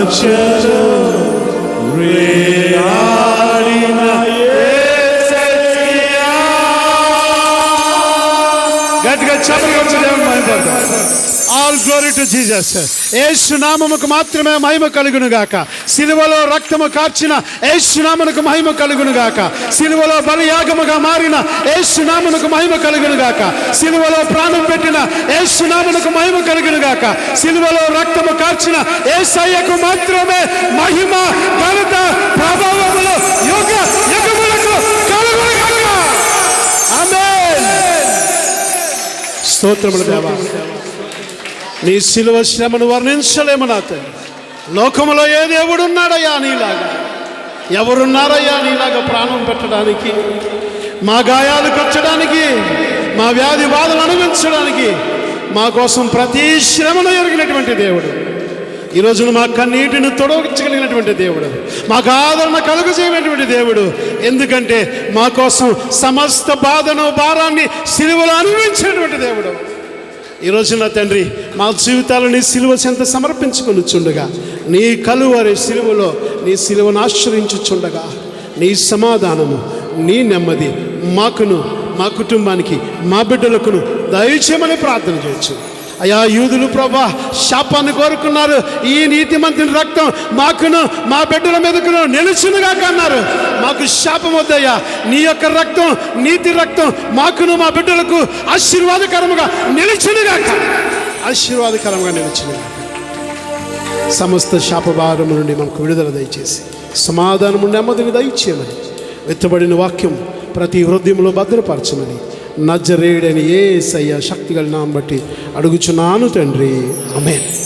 Speaker 2: రక్షను వేలాడిన యేసయ్యా.
Speaker 1: గట్టిగా చప్పట్లు కొట్టి దేవుని మహిమపడదాం. All glory to Jesus. యేసు నామముకు మాత్రమే మహిమ కలుగును గాక. సిలువలో రక్తము కార్చిన యేసు నామమునకు మహిమ కలుగును గాక. సిలువలో బలియాగముగా మారిన యేసు నామమునకు మహిమ కలుగును గాక. సిలువలో ప్రాణం పెట్టిన యేసు నామమునకు మహిమ కలుగును గాక. సిలువలో రక్తము కార్చిన యేసయ్యకు మాత్రమే మహిమ, ఘనత, ప్రభావములు యుగ యుగములకు కలుగును గాక. ఆమేన్. స్తోత్రములు దేవా. నీ సిలువ శ్రమను వర్ణించలేము నా తండ్రి. లోకములో ఏ దేవుడు ఉన్నాడయ్యా నీలాగా? ఎవరున్నారయ్యా నీలాగా ప్రాణం పెట్టడానికి, మా గాయాలు కచ్చడానికి, మా వ్యాధి బాధలు అనుభవించడానికి, మా కోసం ప్రతి శ్రమను ఎరిగినటువంటి దేవుడు, ఈ రోజున మా కన్నీటిని తొడగించగలిగినటువంటి దేవుడు, మాకు ఆదరణ కలుగజేయనటువంటి దేవుడు. ఎందుకంటే మా కోసం సమస్త బాధను భారాన్ని సిలువలో అనుభవించినటువంటి దేవుడు. ఈ రోజున తండ్రి మా జీవితాలని సిలువ చెంత సమర్పించుకొనిచుండగా, నీ కలువరి సిలువలో నీ సిలువను ఆశ్రయించుచుండగా, నీ సమాధానము, నీ నెమ్మది మాకును, మా కుటుంబానికి, మా బిడ్డలకును దయచేయమని ప్రార్థన చేయొచ్చు. అయా యూదులు ప్రభా శాపాన్ని కోరుకున్నారు. ఈ నీతిమంతుని రక్తం మాకును మా బిడ్డల మీదకును నిలుచునుగా కన్నారు. మాకు శాపం వద్దయ్యా. నీ యొక్క రక్తం, నీతి రక్తం మాకును మా బిడ్డలకు ఆశీర్వాదకరముగా నిలుచునుగాక. ఆశీర్వాదకరంగా నిలుచునుగాక. సమస్త శాపభారము నుండి మనకు విడుదల దయచేసి సమాధానము, నెమ్మదిని దయచేయమని, వెత్తబడిన వాక్యం ప్రతి హృదయంలో భద్రపరచమని నజరేయుడని యేసయ్య శక్తిగల నామమును బట్టి అడుగుచున్నాను తండ్రి. ఆమేన్.